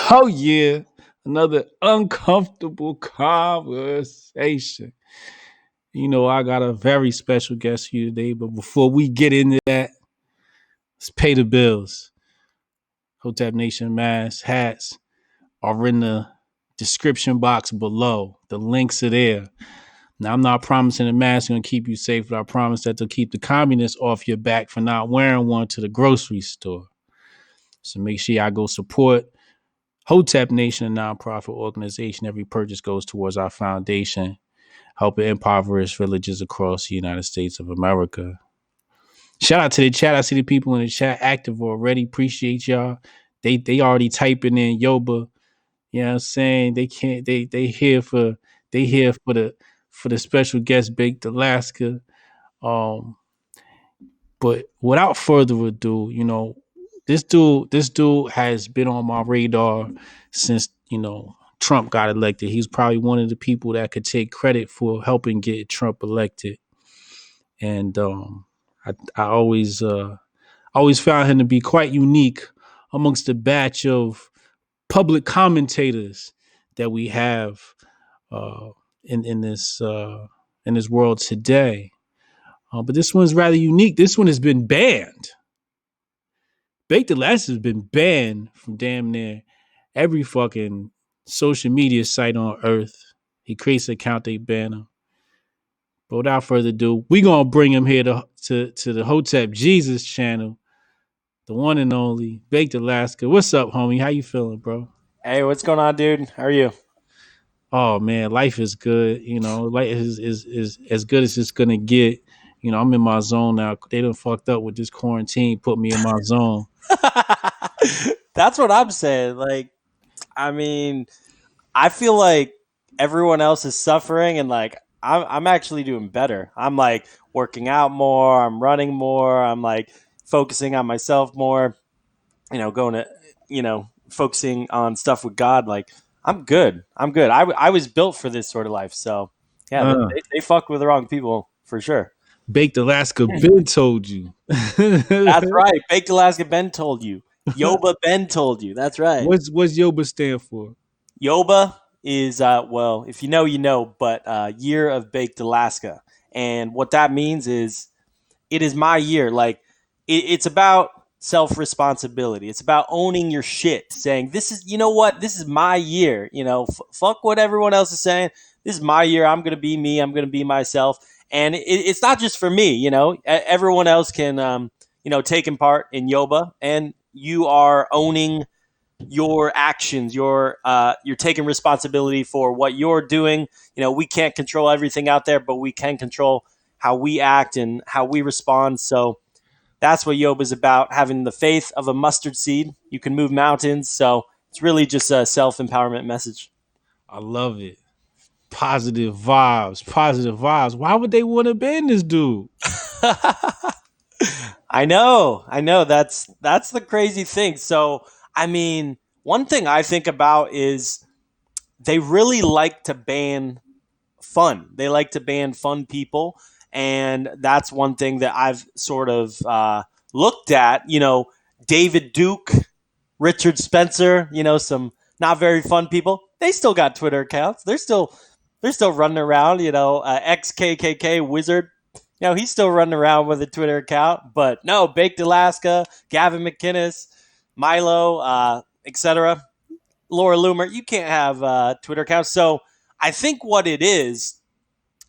Oh yeah, another uncomfortable conversation. I got a very special guest here today, but before we get into that, let's pay the bills. Hotep Nation masks, hats are in the description box below. The links are there. Now, I'm not promising the mask is going to keep you safe, but I promise that they'll keep the communists off your back for not wearing one to the grocery store. So make sure y'all go support Hotep Nation, a nonprofit organization. Every purchase goes towards our foundation, helping impoverished villages across the United States of America. Shout out to the chat. I see the people in the chat active already. Appreciate y'all. They already typing in Yoba. You know what I'm saying? They can't they here for the special guest Baked Alaska. Um but without further ado, this dude has been on my radar since, Trump got elected. He's probably one of the people that could take credit for helping get Trump elected. And I always found him to be quite unique amongst the batch of public commentators that we have uh, in this world today. But this one's rather unique. This one has been banned. Baked Alaska has been banned from damn near every fucking social media site on earth. He creates an account, they ban him. But without further ado, we gonna bring him here to the Hotep Jesus channel, the one and only Baked Alaska. What's up, homie? How you feeling, bro? Hey, what's going on, dude? How are you? Oh man, life is good. Life is as good as it's gonna get. I'm in my zone now. They done fucked up with this quarantine, put me in my zone. That's what I'm saying. I mean, I feel like everyone else is suffering, and I'm actually doing better. I'm like working out more. I'm running more. I'm like focusing on myself more. Going to, focusing on stuff with God. Like I'm good. I'm good. I was built for this sort of life. So yeah, Uh, they fucked with the wrong people for sure. Baked Alaska Ben told you. That's right. Baked Alaska Ben told you. Yoba Ben told you. That's right. What's Yoba stand for? Yoba is well, if you know, you know, but Year of Baked Alaska, and what that means is it is my year. Like it's about self responsibility. It's about owning your shit. Saying this is, you know what, this is my year. Fuck what everyone else is saying. This is my year. I'm gonna be me. I'm gonna be myself. And it's not just for me. Everyone else can taking part in Yoba, and you are owning your actions. You're taking responsibility for what you're doing. We can't control everything out there, but we can control how we act and how we respond. So that's what Yoba is about, having the faith of a mustard seed. You can move mountains. So it's really just a self-empowerment message. I love it. Positive vibes. Positive vibes. Why would they want to ban this dude? I know. That's the crazy thing. So, I mean, one thing I think about is they really like to ban fun. They like to ban fun people, and that's one thing that I've sort of looked at. David Duke, Richard Spencer. Some not very fun people. They still got Twitter accounts. They're still running around. XKKK Wizard. He's still running around with a Twitter account. But no, Baked Alaska, Gavin McInnes, Milo, etc. Laura Loomer, you can't have Twitter accounts. So I think what it is,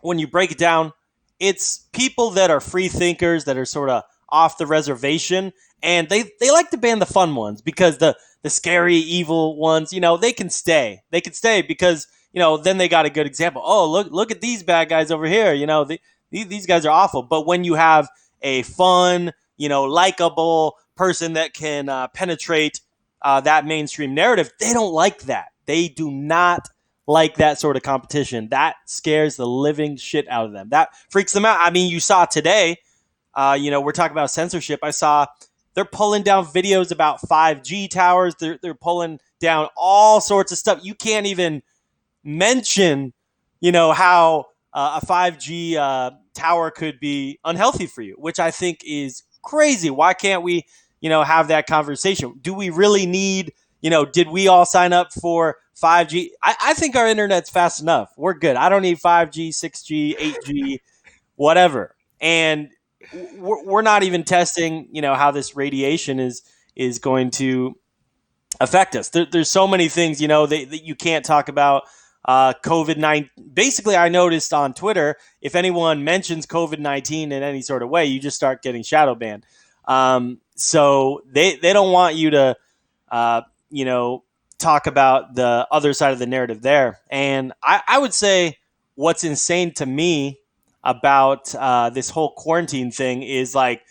when you break it down, it's people that are free thinkers that are sort of off the reservation, and they like to ban the fun ones because the scary, evil ones, they can stay. They can stay because then they got a good example. Oh, look at these bad guys over here. These guys are awful. But when you have a fun, likable person that can penetrate that mainstream narrative, they don't like that. They do not like that sort of competition. That scares the living shit out of them. That freaks them out. I mean, you saw today, we're talking about censorship. I saw they're pulling down videos about 5G towers. They're pulling down all sorts of stuff. You can't even mention, how a 5G tower could be unhealthy for you, which I think is crazy. Why can't we, have that conversation? Do we really need, did we all sign up for 5G? I think our internet's fast enough. We're good. I don't need 5G, 6G, 8G, whatever. And we're not even testing, how this radiation is going to affect us. There's so many things, that you can't talk about. COVID-19. Basically, I noticed on Twitter, if anyone mentions COVID-19 in any sort of way, you just start getting shadow banned. So they don't want you to, uh, you know, talk about the other side of the narrative there. And I would say what's insane to me about this whole quarantine thing is like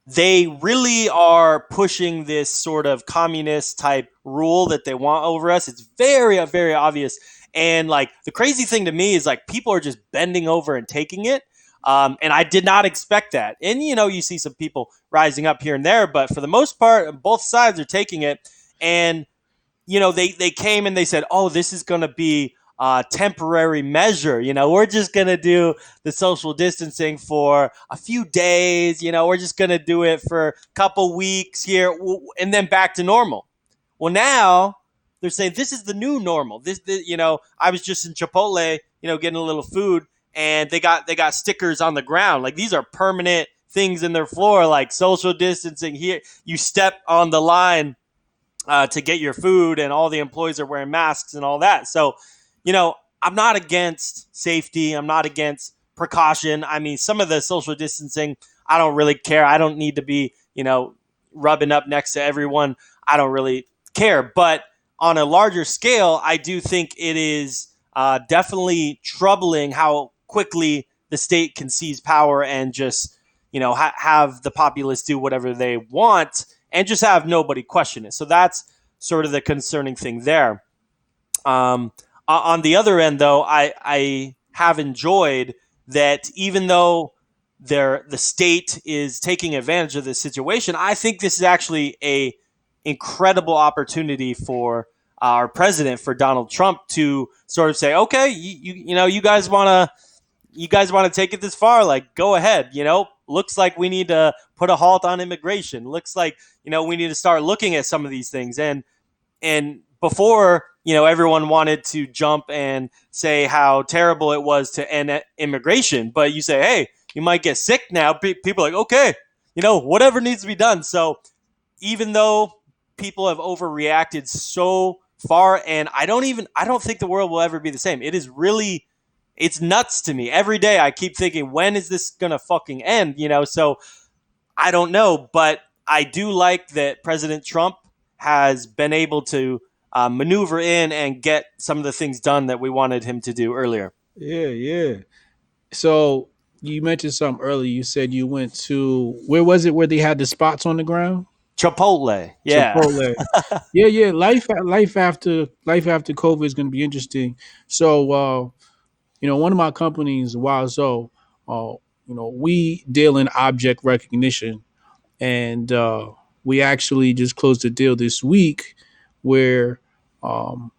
they really are pushing this sort of communist type rule that they want over us. It's very, very obvious. And like the crazy thing to me is like people are just bending over and taking it. And I did not expect that. And, you see some people rising up here and there, but for the most part, both sides are taking it. And they came and they said, oh, this is going to be a temporary measure. We're just going to do the social distancing for a few days. We're just going to do it for a couple weeks here and then back to normal. Well, now they're saying this is the new normal. I was just in Chipotle, getting a little food, and they got stickers on the ground. Like these are permanent things in their floor, like social distancing here. You step on the line to get your food, and all the employees are wearing masks and all that. So, I'm not against safety. I'm not against precaution. I mean, some of the social distancing, I don't really care. I don't need to be, rubbing up next to everyone. I don't really care. But on a larger scale, I do think it is definitely troubling how quickly the state can seize power and just, have the populace do whatever they want and just have nobody question it. So that's sort of the concerning thing there. On the other end, though, I have enjoyed that even though the state is taking advantage of this situation, I think this is actually a incredible opportunity for our president, for Donald Trump, to sort of say, okay, you guys want to take it this far, like go ahead. Looks like we need to put a halt on immigration. Looks like we need to start looking at some of these things. And before, everyone wanted to jump and say how terrible it was to end immigration, but you say, hey, you might get sick now. People are like, okay, whatever needs to be done. So even though people have overreacted so far, and I don't think the world will ever be the same. It's nuts to me. Every day I keep thinking, when is this going to fucking end? So I don't know, but I do like that President Trump has been able to maneuver in and get some of the things done that we wanted him to do earlier. Yeah, yeah. So you mentioned something earlier. You said you went to, where was it where they had the spots on the ground? Chipotle. Yeah. Chipotle. Yeah, yeah. Life after COVID is going to be interesting. So one of my companies, Wazo, we deal in object recognition, and we actually just closed a deal this week where um,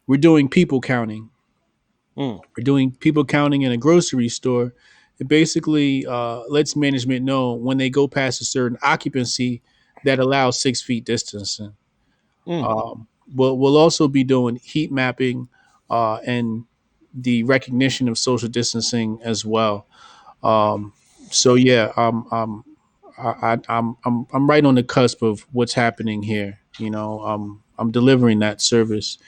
we're doing people counting. Mm. We're doing people counting in a grocery store. It basically lets management know when they go past a certain occupancy that allows 6 feet distancing. Mm. We'll also be doing heat mapping and the recognition of social distancing as well. Um, so yeah, I'm right on the cusp of what's happening here. I'm delivering that service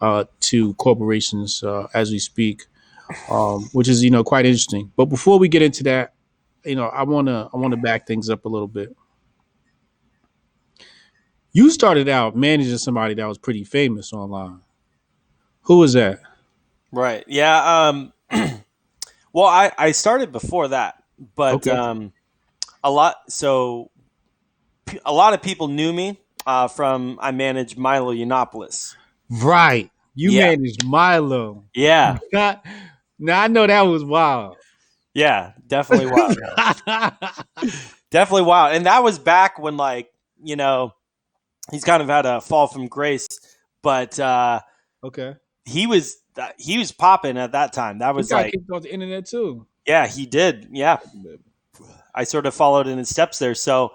to corporations as we speak, which is quite interesting. But before we get into that, I wanna back things up a little bit. You started out managing somebody that was pretty famous online. Who was that? Right. Yeah. Well, I started before that, but Okay. a lot. So a lot of people knew me from I managed Milo Yiannopoulos. Right. You Yeah. managed Milo. Yeah. now I know that was wild. Yeah. Definitely wild. Definitely wild. And that was back when, like, he's kind of had a fall from grace, but Okay. he was popping at that time. That He was got like, kicked off the internet too. yeah, he did. Yeah, I sort of followed in his steps there. So,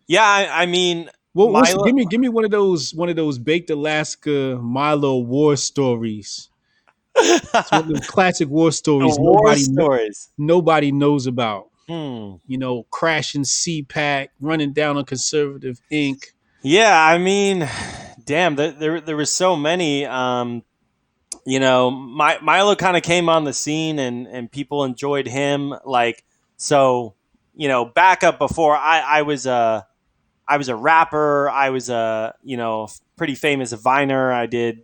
yeah, I mean, What's Milo. give me one of those baked Alaska Milo war stories. It's one of them classic war The stories war stories. nobody knows about. Hmm. You know, crashing CPAC, running down on conservative ink. Yeah, I mean, damn, there was so many. Milo kind of came on the scene, and people enjoyed him. Like, so, back up before I was a rapper. I was a pretty famous viner. I did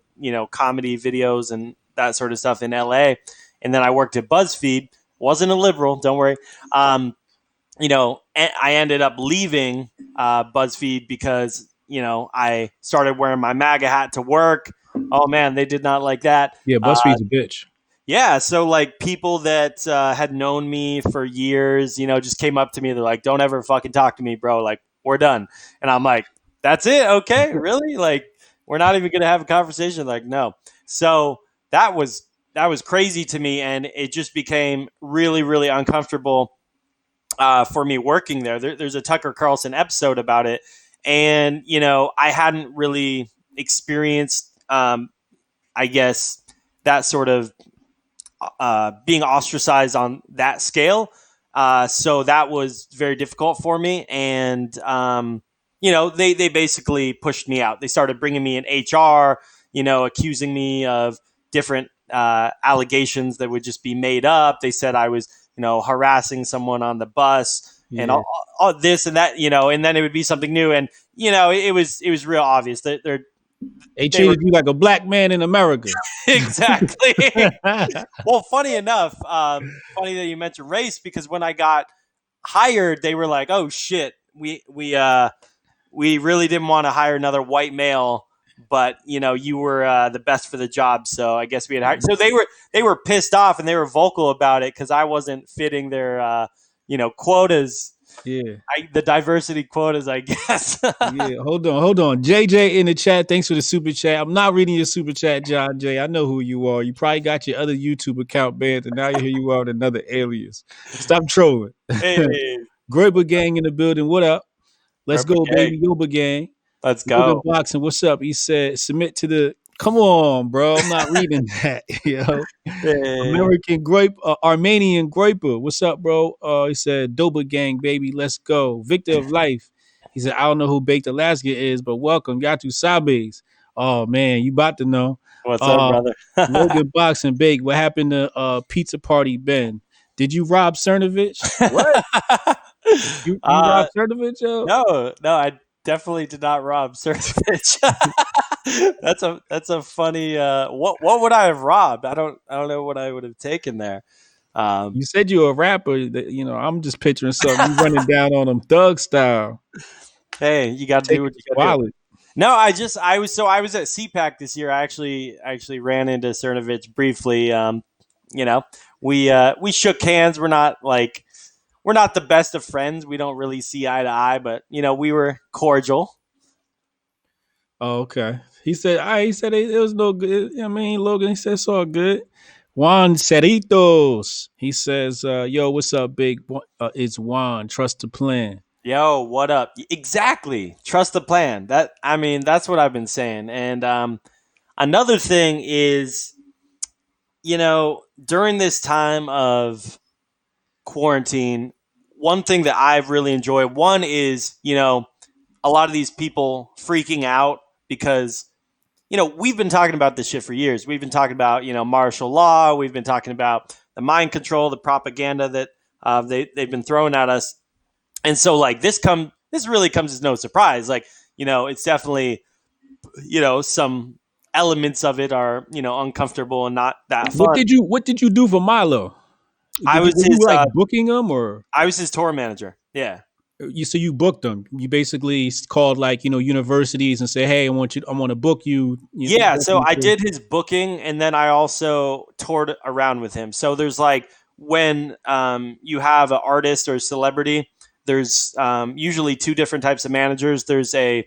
comedy videos and that sort of stuff in L.A. And then I worked at BuzzFeed. Wasn't a liberal, don't worry. Um, I ended up leaving BuzzFeed because I started wearing my MAGA hat to work. Oh man, they did not like that. Yeah, Uh, BuzzFeed's a bitch. yeah, so like people that had known me for years, just came up to me. They're like, "Don't ever fucking talk to me, bro. Like, we're done." And I'm like, "That's it? Okay, really? Like, we're not even gonna have a conversation?" Like, no. So that was crazy to me, and it just became really, really uncomfortable for me working there. There's a Tucker Carlson episode about it, and I hadn't really experienced, I guess, that sort of being ostracized on that scale. So that was very difficult for me. And, they basically pushed me out. They started bringing me in HR, accusing me of different allegations that would just be made up. They said I was, harassing someone on the bus and Yeah. all this and that, and then it would be something new. And, it was real obvious that They they were treated you like a black man in America. exactly. Well, funny enough, funny that you mentioned race because when I got hired, they were like, "Oh shit, we really didn't want to hire another white male, but you were the best for the job, so I guess we had hired." So they were pissed off and they were vocal about it because I wasn't fitting their quotas, Yeah. the diversity quotas, I guess. Yeah, hold on. JJ in the chat, thanks for the super chat. I'm not reading your super chat, John J. I know who you are. You probably got your other YouTube account banned, and now here you are with another alias. Stop trolling. Hey, Groiber gang in the building. What up? Let's Purple go, gang, baby. Yoba gang. let's Logan go. Boxing. What's up? He said, submit to the. Come on, bro. I'm not reading that. Hey, American Grape, Armenian Graper. What's up, bro? He said, Doba Gang, baby, let's go. Victor of Life. He said, I don't know who Baked Alaska is, but welcome. Yatu Sabes. Oh, man, you about to know. what's up, Uh, brother? Logan Box and Bake. What happened to Pizza Party Ben? Did you rob Cernovich? What? You uh, robbed Cernovich, yo? no, no, I definitely did not rob Cernovich. That's a funny. What would I have robbed? I don't know what I would have taken there. Um, You said you're a rapper. I'm just picturing something. You running down on them thug style, hey, you got to do taking what you his got to do. wallet. No, I was at CPAC this year. I actually ran into Cernovich briefly. You know, we shook hands. We're not the best of friends. We don't really see eye to eye, but we were cordial. Oh, okay. He said, he said it was no good. I mean, Logan, he said it's all good. Juan Cerritos. He says, yo, what's up, big? It's Juan. Trust the plan. Yo, what up? Exactly. Trust the plan. That's what I've been saying. And another thing is, during this time of quarantine, one thing that I've really enjoyed, one is, a lot of these people freaking out because, we've been talking about this shit for years. We've been talking about, martial law. We've been talking about the mind control, the propaganda that they've been throwing at us. And so like this really comes as no surprise. Like, it's definitely, some elements of it are, uncomfortable and not that fun. What did you do for Milo? I was Were you his like booking him, or I was his tour manager. Yeah. you booked him? You basically called like universities and say, hey, I want to book you. Yeah, so I did his booking and then I also toured around with him. So there's like when you have an artist or a celebrity, there's usually two different types of managers. There's a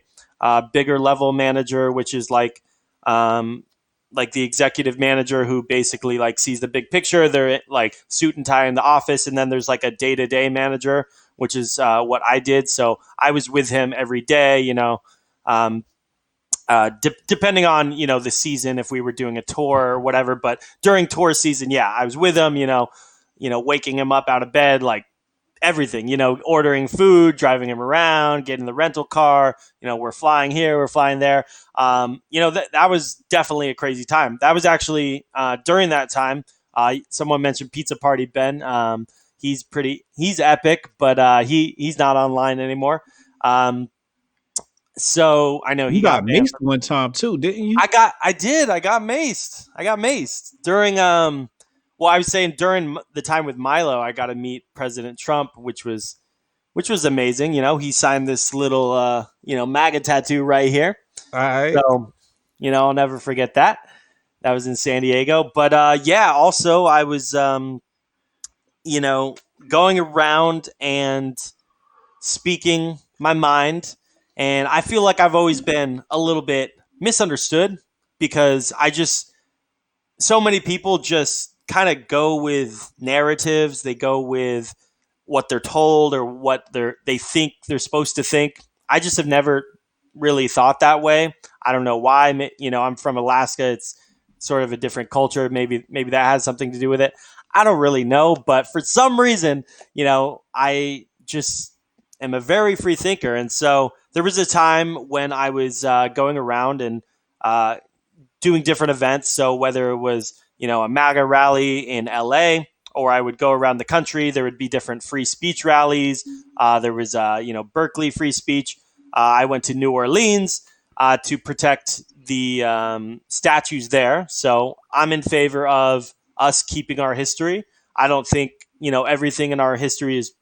bigger level manager, which is like the executive manager who basically like sees the big picture. They're like suit and tie in the office, and then there's like a day to day manager, which is what I did. So I was with him every day. Um, depending on the season, if we were doing a tour or whatever. But during tour season, yeah, I was with him. Waking him up out of bed, like everything. Ordering food, driving him around, getting the rental car. We're flying here, we're flying there. That was definitely a crazy time. That was actually during that time. Someone mentioned Pizza Party Ben. He's epic, but he's not online anymore. So I know You he got got banned. maced one time too, didn't you? I got maced. I got maced during well, I was saying during the time with Milo, I got to meet President Trump, which was amazing. He signed this little MAGA tattoo right here. All right. So, I'll never forget that. That was in San Diego. But yeah, also I was you know, going around and speaking my mind. And I feel like I've always been a little bit misunderstood because so many people just kind of go with narratives. They go with what they're told or what they think they're supposed to think. I just have never really thought that way. I don't know why. I'm from Alaska. It's sort of a different culture. Maybe that has something to do with it. I don't really know, but for some reason, I just am a very free thinker, and so there was a time when I was going around and uh, doing different events. So whether it was a MAGA rally in LA, or I would go around the country, there would be different free speech rallies. There was Berkeley free speech. I went to New Orleans to protect the statues there. So I'm in favor of us keeping our history. I don't think everything in our history is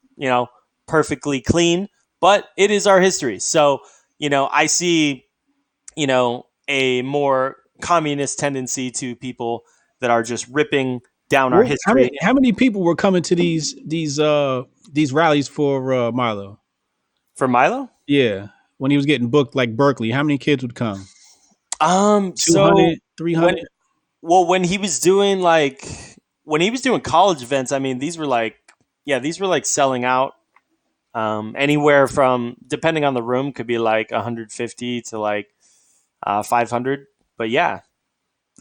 perfectly clean, but it is our history. So I see a more communist tendency to people that are just ripping down our Well, how history. many how many people were coming to these rallies for Milo? For Milo. Yeah, when he was getting booked like Berkeley, how many kids would come? Two So hundred, 300. when when he was doing college events, I mean, these were like selling out. Anywhere from, depending on the room, could be like 150 to like 500. But yeah,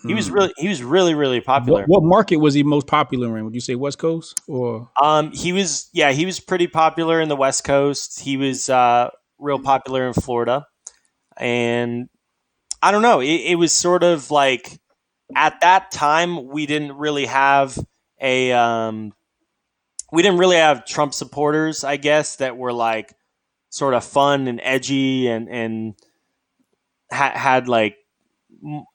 he was really really What popular. what market was he most popular in? Would you say West Coast or? He was pretty popular in the West Coast. He was real popular in Florida, and I don't know. It was sort of like at that time a we didn't really have Trump supporters, I guess, that were like sort of fun and edgy and had like m-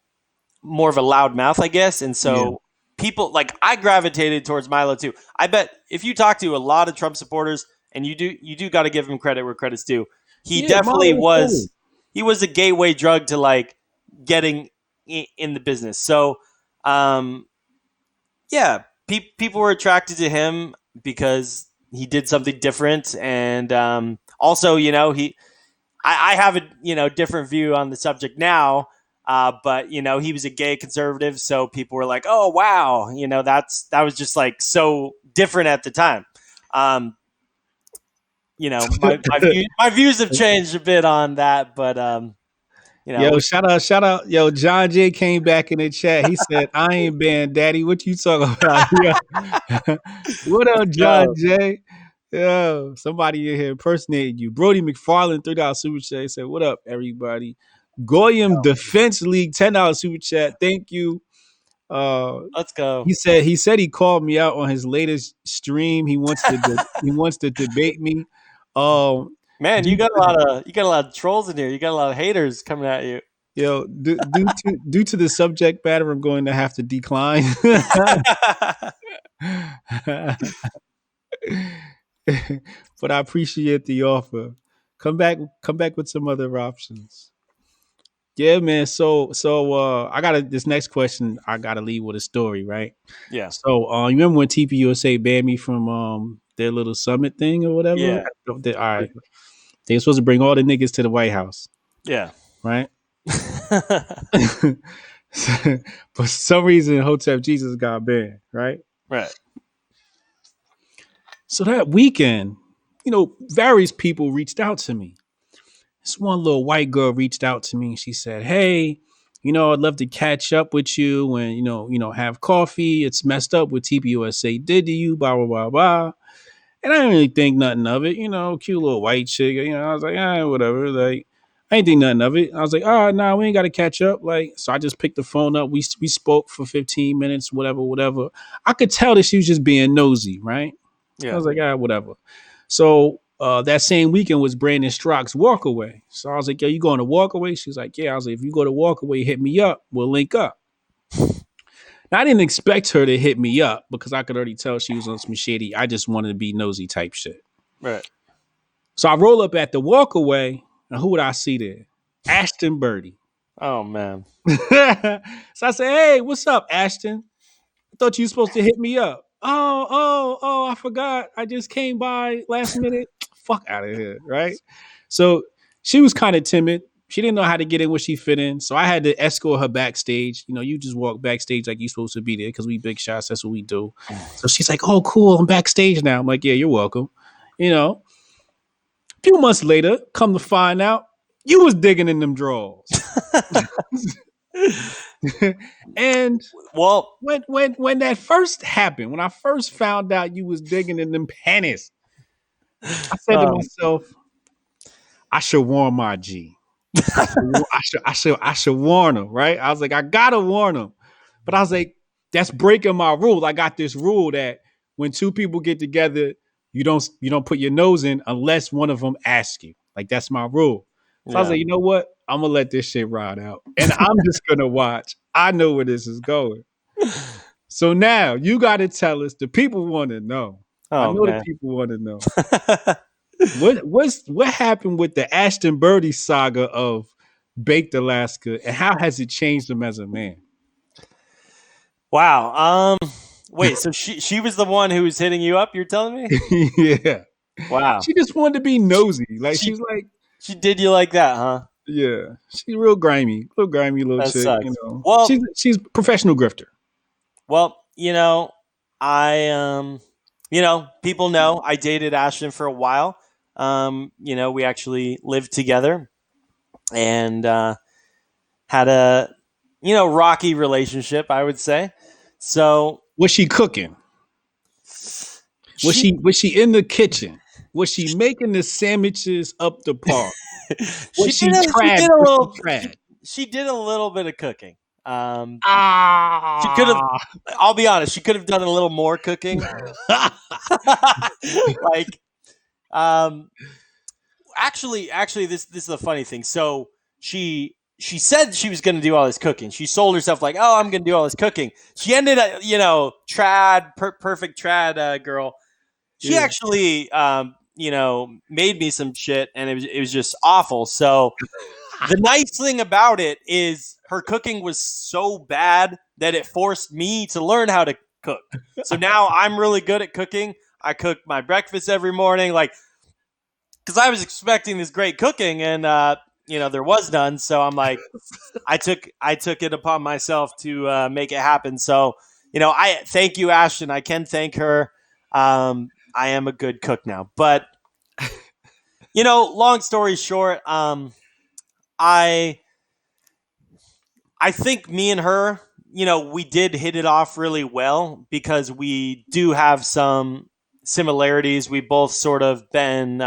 more of a loud mouth, I guess. And Yeah, so people like I gravitated towards Milo too. I bet if you talk to a lot of Trump supporters, and you do got to give him credit where credit's due. He yeah, definitely Milo was cool. was a gateway drug to like getting in the business. So um, yeah, people were attracted to him because he did something different, and also he I have a different view on the subject now. But he was a gay conservative, so people were like, "Oh wow, that was just like so different at the time." Um, my views have changed a bit on that, but Yo, we shout out. Yo, John J came back in the chat. He said, "I ain't banned, Daddy. What you talking about?" Yo. What up, John go. J? Yo, somebody in here impersonating you. Brody McFarland, $3 super chat. He said, "What up, everybody?" Goyam Defense League, $10 super chat. Thank you. Uh, Let's go. he said he called me out on his latest stream. He wants to debate me. Um, Man, due to you got a lot of trolls in here. You got a lot of haters coming at you. due to the subject matter, I'm going to have to decline. But I appreciate the offer. Come back with some other options. Yeah, man. So I got this next question. I gotta leave with a story, right? Yeah. So you remember when TPUSA banned me from their little summit thing or whatever? Yeah. All right, they were supposed to bring all the niggas to the White House, Yeah. right? For some reason, Hotep Jesus got banned, right? Right. So that weekend, various people reached out to me. This one little white girl reached out to me and she said, "Hey, I'd love to catch up with you and have coffee. It's messed up what TPUSA did to you, blah blah blah blah." And I didn't really think nothing of it, cute little white chick. I was like, whatever. Like, I didn't think nothing of it. I was like, oh, nah, we ain't got to catch up. Like, so I just picked the phone up. We spoke for 15 minutes, whatever, whatever. I could tell that she was just being nosy, right? I Yeah. was like, whatever. So that same weekend was Brandon Strock's Walkaway. So I was like, yo, you going to Walkaway? She's like, yeah. I was like, if you go to Walkaway, hit me up. We'll link up. Now, I didn't expect her to hit me up because I could already tell she was on some shady. I just wanted to be nosy type shit. Right. So I roll up at the Walkaway, and who would I see there? Ashton Birdie. Oh man. So I say, hey, what's up, Ashton? I thought you were supposed to hit me up. Oh, I forgot. I just came by last minute. Fuck out of here, right? So she was kind of timid. She didn't know how to get in where she fit in. So I had to escort her backstage. You just walk backstage like you're supposed to be there because we big shots. That's what we do. So she's like, oh, cool. I'm backstage now. I'm like, yeah, you're welcome. A few months later, come to find out, you was digging in them drawers. And Well, when that first happened, when I first found out you was digging in them panties, I said to myself, I should warn my G. I should warn him, right? I was like, I gotta warn him. But I was like, that's breaking my rule. I got this rule that when two people get together, you don't put your nose in unless one of them asks you. Like that's my rule. So I was like, you know what? I'm gonna let this shit ride out. And I'm just gonna watch. I know where this is going. So now you gotta tell us. The people want to know. I know man. the people want to know. What happened with the Ashton Birdie saga of Baked Alaska, and how has it changed him as a man? Wow. Wait. So she was the one who was hitting you up. You're telling me? Yeah. Wow. She just wanted to be nosy. Like she's like, she did you like that, huh? yeah. She's real grimy, little That chick. sucks. Well, she's a professional grifter. Well, I people know I dated Ashton for a while. We actually lived together and had a rocky relationship, I would say. So was she cooking? Was she in the kitchen? Was she making the sandwiches up the park? She did a little bit of cooking. She could have. I'll be honest. She could have done a little more cooking. Like, actually, this is a funny thing. So she said she was going to do all this cooking. She sold herself like, oh, I'm going to do all this cooking. She ended up, perfect trad girl. She actually, made me some shit, and it was just awful. So the nice thing about it is her cooking was so bad that it forced me to learn how to cook. So now I'm really good at cooking. I cook my breakfast every morning, because I was expecting this great cooking, and there was none. So I'm like, I took it upon myself to make it happen. So I thank you, Ashton. I can thank her. I am a good cook now, but long story short, I think me and her, we did hit it off really well because we do have some similarities. We both sort of been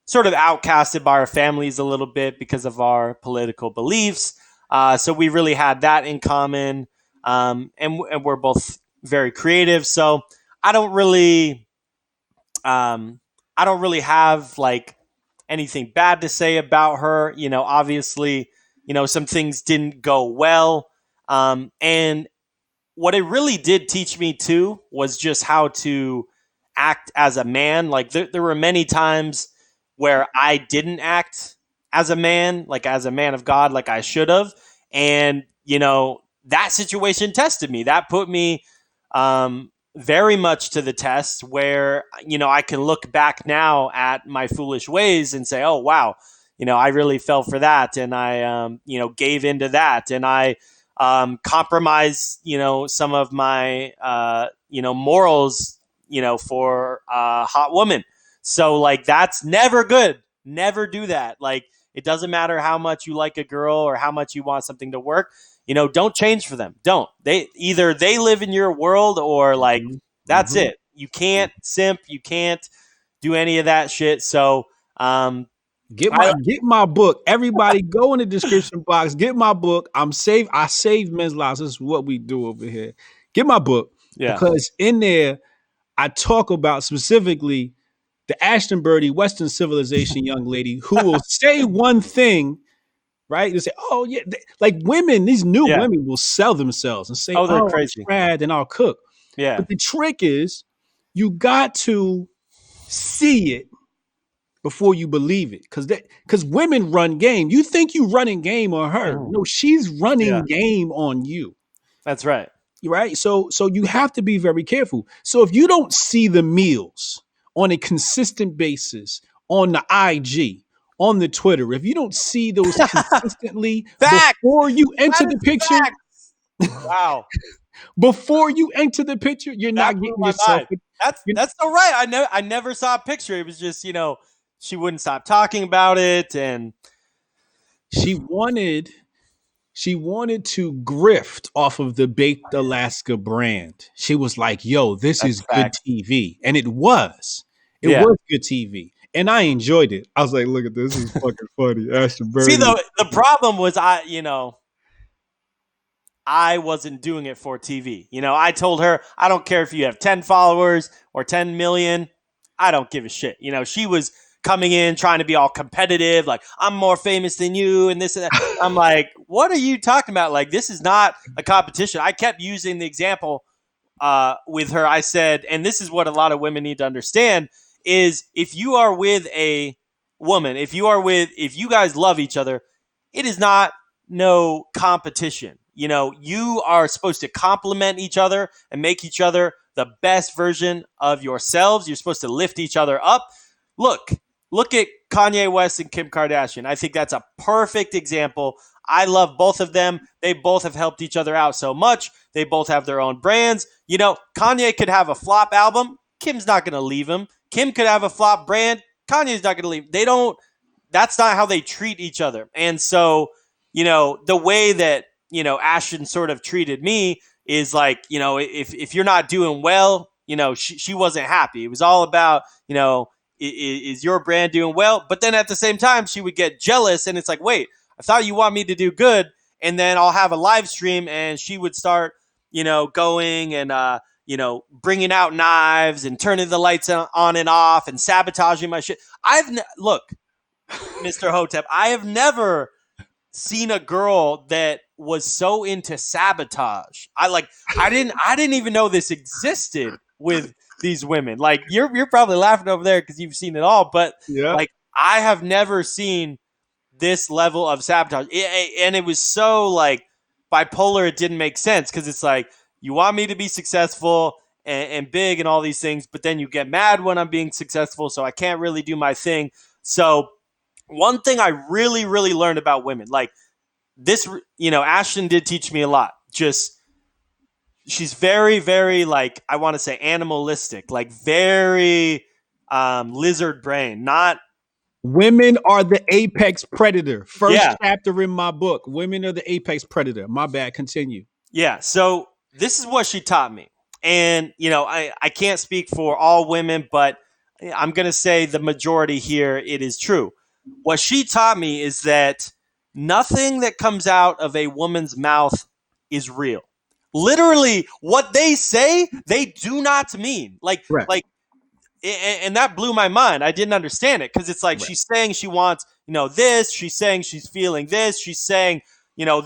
sort of outcasted by our families a little bit because of our political beliefs. So we really had that in common, and we're both very creative. So I don't really have like anything bad to say about her. Obviously, some things didn't go well. And what it really did teach me too was just how to act as a man. Like there were many times where I didn't act as a man, like as a man of God, like I should have. And, that situation tested me. That put me, very much to the test where, I can look back now at my foolish ways and say, oh, wow, I really fell for that. And I, gave into that. And I compromised, some of my, morals, for a hot woman. So like that's never good. Never do that. Like it doesn't matter how much you like a girl or how much you want something to work. Don't change for them. Don't. They live in your world or like Mhm. that's Mhm. it. You can't simp. You can't do any of that shit. So I Get my book. Everybody go in the description box. Get my book. I save men's lives. This is what we do over here. Get my book yeah because in there I talk about specifically the Ashton Birdie Western civilization young lady who will say one thing, right? They say, "Oh yeah," like women. These new yeah. women will sell themselves and say, Oh, they're "Oh, I'm crazy. trad and I'll cook." Yeah. But the trick is, you got to see it before you believe it, because women run game. You think you running game on her? Mhm. No, she's Yeah. running game on you. That's right. Right? So you have to be very careful. So if you don't see the meals on a consistent basis on the IG, on the Twitter, if you don't see those consistently Facts. before you enter That the is picture, facts. Wow. you're That not blew getting my yourself. mind. That's You're, that's so right. I never saw a picture. It was just, she wouldn't stop talking about it and she wanted She wanted to grift off of the Baked Alaska brand. She was like, yo, this that's is good facts. TV. And it was. It Yeah. was good TV. And I enjoyed it. I was like, look at this. This is fucking funny. Ashton See, Birdie. the problem was I wasn't doing it for TV. I told her, I don't care if you have 10 followers or 10 million. I don't give a shit. She was coming in trying to be all competitive, like, I'm more famous than you and this and that. I'm like, what are you talking about? Like, this is not a competition. I kept using the example with her. I said, and this is what a lot of women need to understand is if you are with a woman, if you guys love each other, it is not no competition. You are supposed to complement each other and make each other the best version of yourselves. You're supposed to lift each other up. Look, look at Kanye West and Kim Kardashian. I think that's a perfect example. I love both of them. They both have helped each other out so much. They both have their own brands. Kanye could have a flop album. Kim's not going to leave him. Kim could have a flop brand. Kanye's not going to leave. They don't, that's not how they treat each other. And so, the way that, Ashton sort of treated me is like, if you're not doing well, she wasn't happy. It was all about, is your brand doing well? But then at the same time, she would get jealous and it's like, wait, I thought you want me to do good. And then I'll have a live stream and she would start, going and, bringing out knives and turning the lights on and off and sabotaging my shit. Look, Mr. Hotep, I have never seen a girl that was so into sabotage. I didn't even know this existed with these women. Like you're probably laughing over there because you've seen it all, but Yeah. like I have never seen this level of sabotage. And it was so like bipolar, it didn't make sense because it's like you want me to be successful and big and all these things, but then you get mad when I'm being successful, so I can't really do my thing. So one thing I really, really learned about women, like this, Ashton did teach me a lot. Just she's very, very like I want to say animalistic, like very lizard brain. Not Women are the apex predator. First yeah, chapter in my book. Women are the apex predator. My bad. Continue. yeah. So this is what she taught me, and I can't speak for all women, but I'm gonna say the majority here. It is true. What she taught me is that nothing that comes out of a woman's mouth is real. Literally, what they say, they do not mean. Correct. And that blew my mind. I didn't understand it because it's like Correct. she's saying she wants, this. She's saying she's feeling this. She's saying,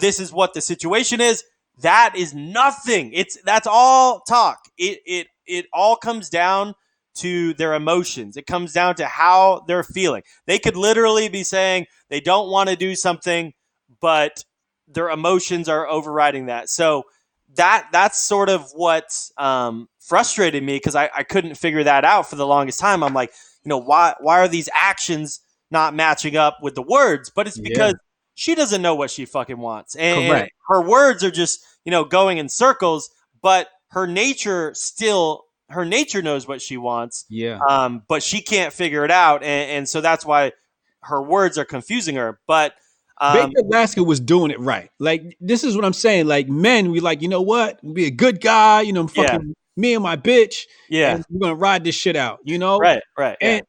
this is what the situation is. That is nothing. That's all talk. It all comes down to their emotions. It comes down to how they're feeling. They could literally be saying they don't want to do something, but their emotions are overriding that. So that's sort of what frustrated me because I couldn't figure that out for the longest time. I'm like, why are these actions not matching up with the words? But it's Yeah. because she doesn't know what she fucking wants, and Correct. her words are just going in circles. But her nature still her nature knows what she wants, Yeah. but she can't figure it out, and so that's why her words are confusing her. But Baker um, Alaska was doing it right. Like, this is what I'm saying. Like, men, we like, you know what? Be a good guy, I'm yeah, fucking me and my bitch, yeah, and we're gonna ride this shit out, right, right, yeah, And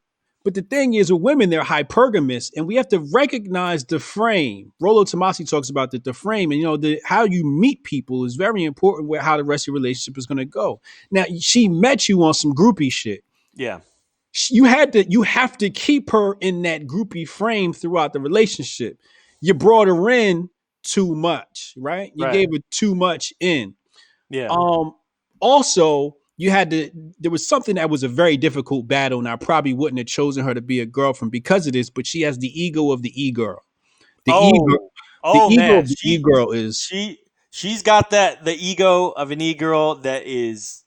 but the thing is, with women, they're hypergamous, and we have to recognize the frame. Rollo Tomasi talks about the frame, and the how you meet people is very important with how the rest of your relationship is gonna go. Now, she met you on some groupie shit. yeah, You have to keep her in that groupie frame throughout the relationship. You brought her in too much, right? You right, gave her too much in. yeah. um Also, you had to there was something that was a very difficult battle, and I probably wouldn't have chosen her to be a girlfriend because of this, but she has the ego of the e-girl. the ego Oh, the oh ego man, of the e-girl is she she's got the ego of an e-girl that is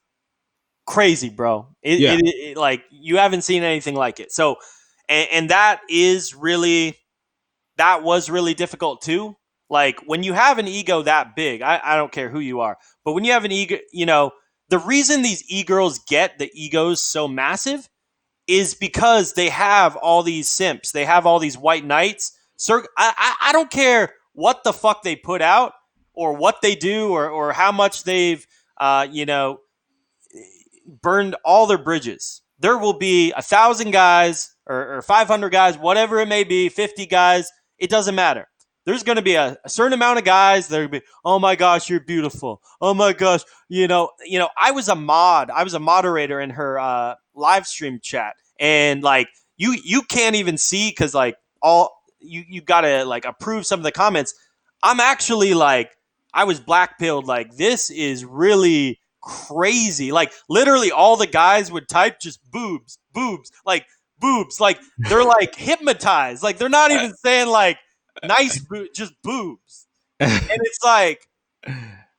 crazy, bro. yeah. Like you haven't seen anything like it. So, and that was really difficult too. Like when you have an ego that big, I don't care who you are, but when you have an ego, the reason these e-girls get the egos so massive is because they have all these simps, they have all these white knights. Sir, I don't care what the fuck they put out or what they do or how much they've burned all their bridges. There will be 1,000 guys or 500 guys, whatever it may be, 50 guys. It doesn't matter. There's going to be a certain amount of guys that are going to be, oh my gosh, you're beautiful. Oh my gosh, I was a mod. I was a moderator in her live stream chat, and like you can't even see because like all you got to like approve some of the comments. I'm actually like I was black pilled. Like this is really crazy. Like literally all the guys would type just boobs, boobs, like boobs. Like they're like hypnotized. Like they're not even saying like nice, just boobs. And it's like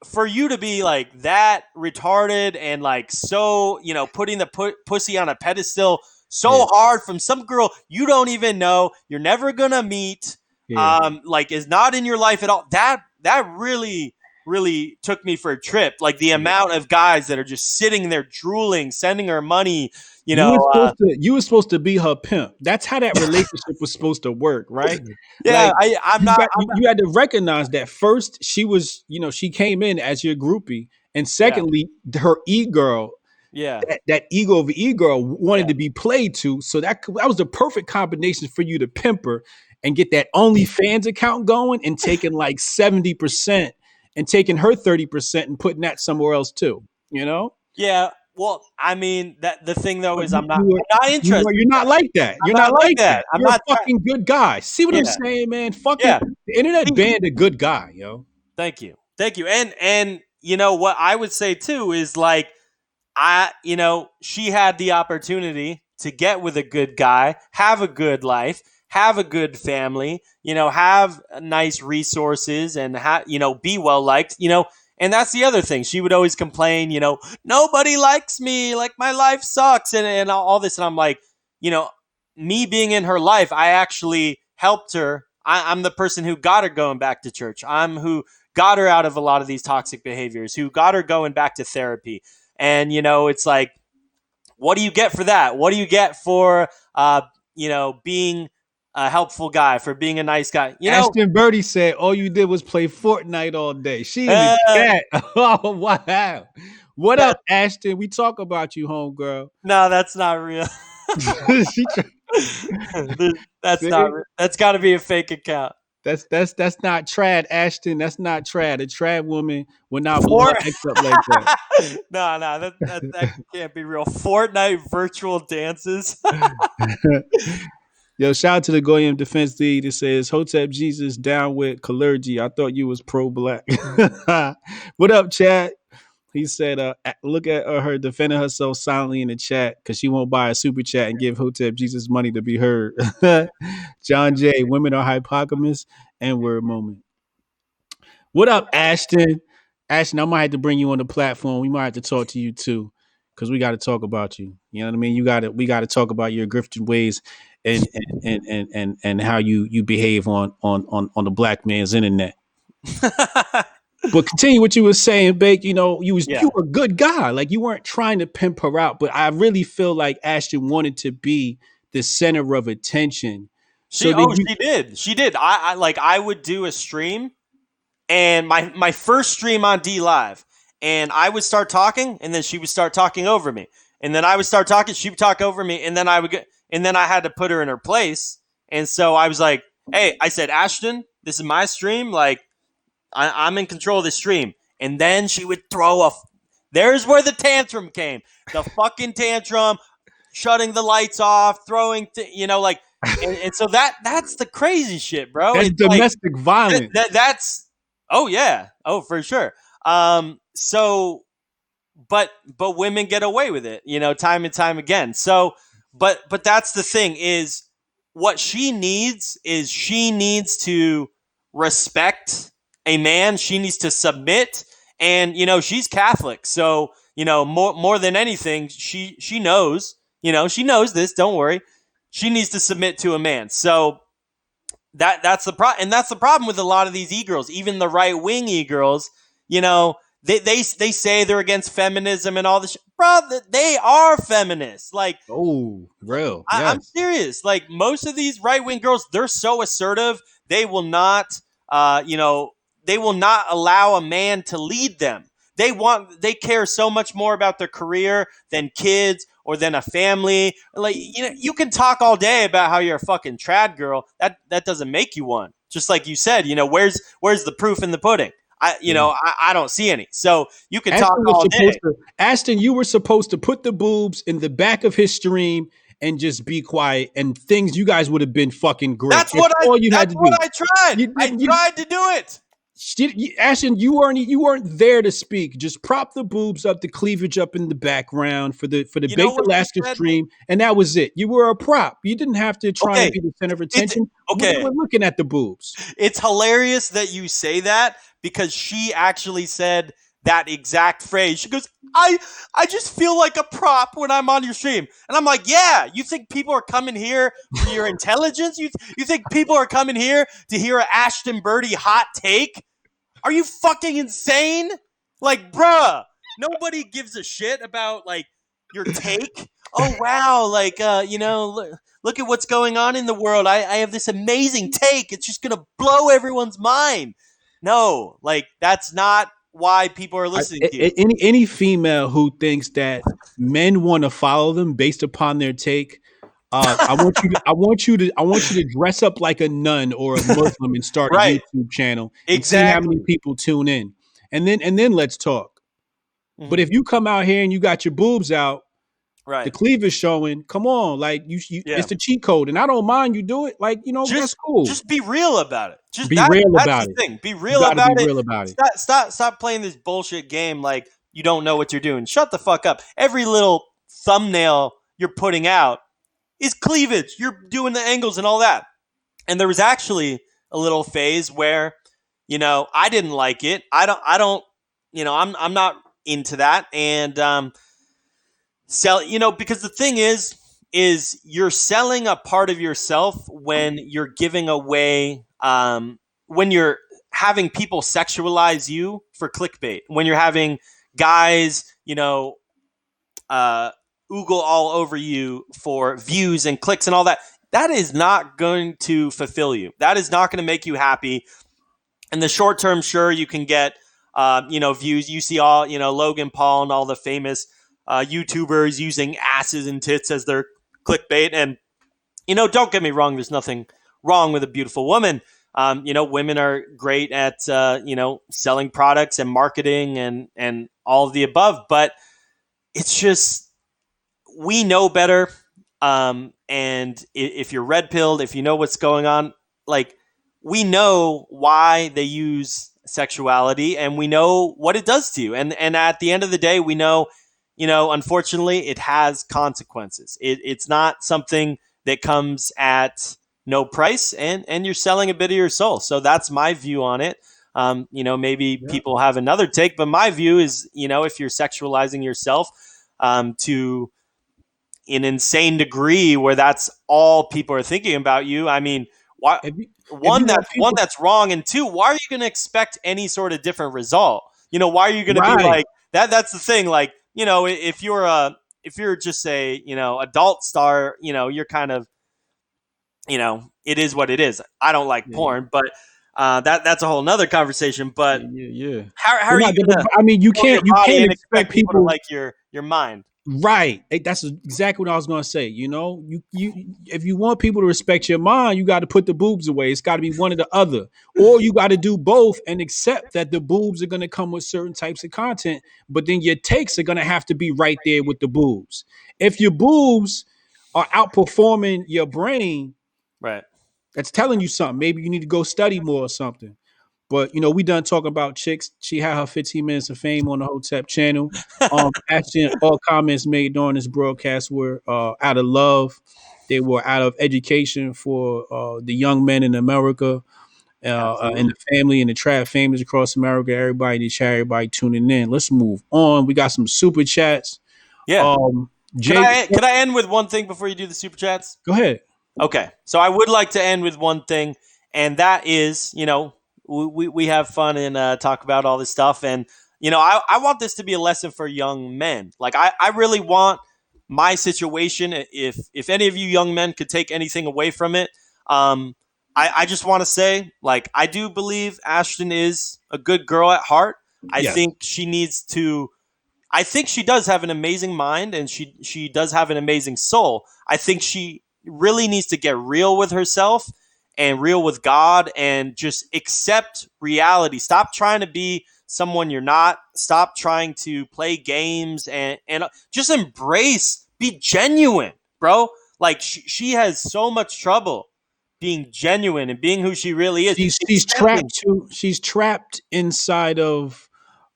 for you to be like that retarded and like so, putting the pussy on a pedestal Yeah. so hard from some girl you don't even know, you're never gonna meet, Yeah. like is not in your life at all. That really really took me for a trip. Like the amount of guys that are just sitting there drooling, sending her money, you You know. were supposed to be her pimp. That's how that relationship was supposed to work, right? Yeah, Like, I'm not. you had to recognize that first she was, she came in as your groupie, and Yeah, secondly, her e-girl, yeah, that ego of an e-girl wanted yeah. to be played to. So that was the perfect combination for you to pimp her and get that OnlyFans account going and taking like 70% and taking her 30% and putting that somewhere else too. You know? Yeah, well, I mean that the thing though But is I'm not interested you're in not that. like that. I'm You're not not like like that. that. I'm You're a not trying. fucking good guy. See what I'm Yeah, saying, man? Fucking yeah. the internet See, banned a good guy, yo. thank you, thank you. And what I would say too is like she had the opportunity to get with a good guy, have a good life, have a good family, have nice resources and be well liked, and that's the other thing. She would always complain, nobody likes me, like my life sucks and all this. And I'm like, you know, me being in her life, I actually helped her. I'm the person who got her going back to church. I'm who got her out of a lot of these toxic behaviors, who got her going back to therapy. And it's like, what do you get for that? What do you get for being a helpful guy, for being a nice guy? Ashton Birdie said all you did was play Fortnite all day. She in the Uh, chat. Oh, wow. What that, up, Ashton? We talk about you, homegirl. no, that's not real. She That's not. see? That's got to be a fake account. That's not trad, Ashton. That's not trad. A trad woman would not blow For her ex up like no, that can't be real. Fortnite virtual dances. that. Yo, shout out to the Goyim Defense League that says Hotep Jesus down with clergy. I thought you was pro black. What up, Chad? He said, look at her defending herself silently in the chat because she won't buy a super chat and give Hotep Jesus money to be heard. John J. Women are hypogamous. And word moment. What up, Ashton? Ashton, I might have to bring you on the platform. We might have to talk to you too, because we got to talk about you. You know what I mean? We got to talk about your grifting ways and how you behave on the black man's internet. But continue what you were saying, Bake. You know, you Yeah. were a good guy. Like you weren't trying to pimp her out, but I really feel like Ashton wanted to be the center of attention. So did you? She did. She did. I like I would do a stream and my first stream on D Live, and I would start talking, and then she would start talking over me, and then I would start talking, she would talk over me, and then I would get, and then I had to put her in her place, and so I was like, "Hey," I said, "Ashton, this is my stream. Like, I'm in control of the stream," and then she would throw a. There's where the tantrum came. The fucking tantrum, shutting the lights off, throwing, like, and so that's the crazy shit, bro. That's It's like domestic violence. that's oh yeah, oh for sure. So but women get away with it, time and time again. So but that's the thing is what she needs to respect a man. She needs to submit, and she's Catholic, so more than anything, she knows, she knows this. Don't worry, she needs to submit to a man. So that's the problem, and that's the problem with a lot of these e-girls, even the right-wing e-girls. They say they're against feminism and all this bro. They are feminists. Like, Oh, real. I'm Yes. serious. Like, most of these right-wing girls, they're so assertive, they will not they will not allow a man to lead them. They care so much more about their career than kids or than a family. Like, you can talk all day about how you're a fucking trad girl. That doesn't make you one. Just like you said, where's the proof in the pudding? Yeah. I don't see any. So you can talk Ashton was all supposed day. to. Ashton, you were supposed to put the boobs in the back of his stream and just be quiet, and things you guys would have been fucking great. It's all you had That's to what do. I tried. You I didn't. You tried to do it. Ashton, you weren't there to speak. Just prop the boobs up, the cleavage up in the background for the You know baked what you Alaska said? stream, and that was it. You were a prop. You didn't have to try and Okay. be the center of It's attention. They okay. were looking at the boobs. It's hilarious that you say that because she actually said that exact phrase. She goes, I just feel like a prop when I'm on your stream. And I'm like, yeah, you think people are coming here for your intelligence? You think people are coming here to hear an Ashton Birdie hot take? Are you fucking insane? Like, bruh, nobody gives a shit about, like, your take. Oh, wow. Like, look at what's going on in the world. I have this amazing take. It's just going to blow everyone's mind. No, like, that's not why people are listening to you. Any female who thinks that men want to follow them based upon their take, I want you to dress up like a nun or a Muslim and start a Right. YouTube channel and see how many Exactly. people tune in, and then let's talk. But Mhm. if you come out here and you got your boobs out, the Right. cleavage showing, come on, like Yeah. it's the cheat code, and I don't mind you do it. Like that's just cool. just be real about it. Just Be real that's the about it. thing. Be You real got to about be it. real about it. Stop playing this bullshit game like you don't know what you're doing. Shut the fuck up. Every little thumbnail you're putting out is cleavage. You're doing the angles and all that. And there was actually a little phase where, I didn't like it. I don't I'm not into that. And sell, because the thing is you're selling a part of yourself when you're giving away, when you're having people sexualize you for clickbait, when you're having guys, uh oogle all over you for views and clicks and all that. That is not going to fulfill you. That is not going to make you happy in the short term. Sure, you can get views. You see all, Logan Paul and all the famous YouTubers using asses and tits as their clickbait. And, don't get me wrong, there's nothing wrong with a beautiful woman. Women are great at, selling products and marketing and all of the above. But it's just, we know better. And if you're red pilled, if you know what's going on, like, we know why they use sexuality and we know what it does to you. And at the end of the day, we know, unfortunately, it has consequences. It's not something that comes at no price, and you're selling a bit of your soul. So that's my view on it. Maybe Yeah. people have another take, but my view is, if you're sexualizing yourself to an insane degree where that's all people are thinking about you. I mean, Why? If you if you One, want people that's wrong, and two, why are you going to expect any sort of different result? Why are you going to be right, like that? That's the thing. Like, if you're just a adult star, you're kind of it is what it is. I don't like yeah, porn, but that's a whole nother conversation. But yeah. how But are you not, going to I mean, control your you body can't and expect expect people to people. like your mind? Right. That's exactly what I was going to say. You if you want people to respect your mind, you got to put the boobs away. It's got to be one or the other. Or you got to do both and accept that the boobs are going to come with certain types of content, but then your takes are going to have to be right there with the boobs. If your boobs are outperforming your brain, Right. that's telling you something. Maybe you need to go study more or something. But we done talking about chicks. She had her 15 minutes of fame on the Hotep channel. Actually, all comments made during this broadcast were out of love. They were out of education for the young men in America, and Absolutely. the family and the trap families across America. Everybody, the chat, everybody tuning in. Let's move on. We got some super chats. Yeah. Um, Could Jay, I end with one thing before you do the super chats? go ahead. Okay, so I would like to end with one thing, and that is, we have fun and talk about all this stuff, and I want this to be a lesson for young men. Like, I really want my situation. If any of you young men could take anything away from it, I just want to say, like, I do believe Ashton is a good girl at heart. I Yes. think she needs to. I think she does have an amazing mind, and she does have an amazing soul. I think she really needs to get real with herself and real with God and just accept reality. Stop trying to be someone you're not. Stop trying to play games and just embrace, be genuine, bro. Like, she has so much trouble being genuine and being who she really is. She's Accepting. trapped she's trapped inside of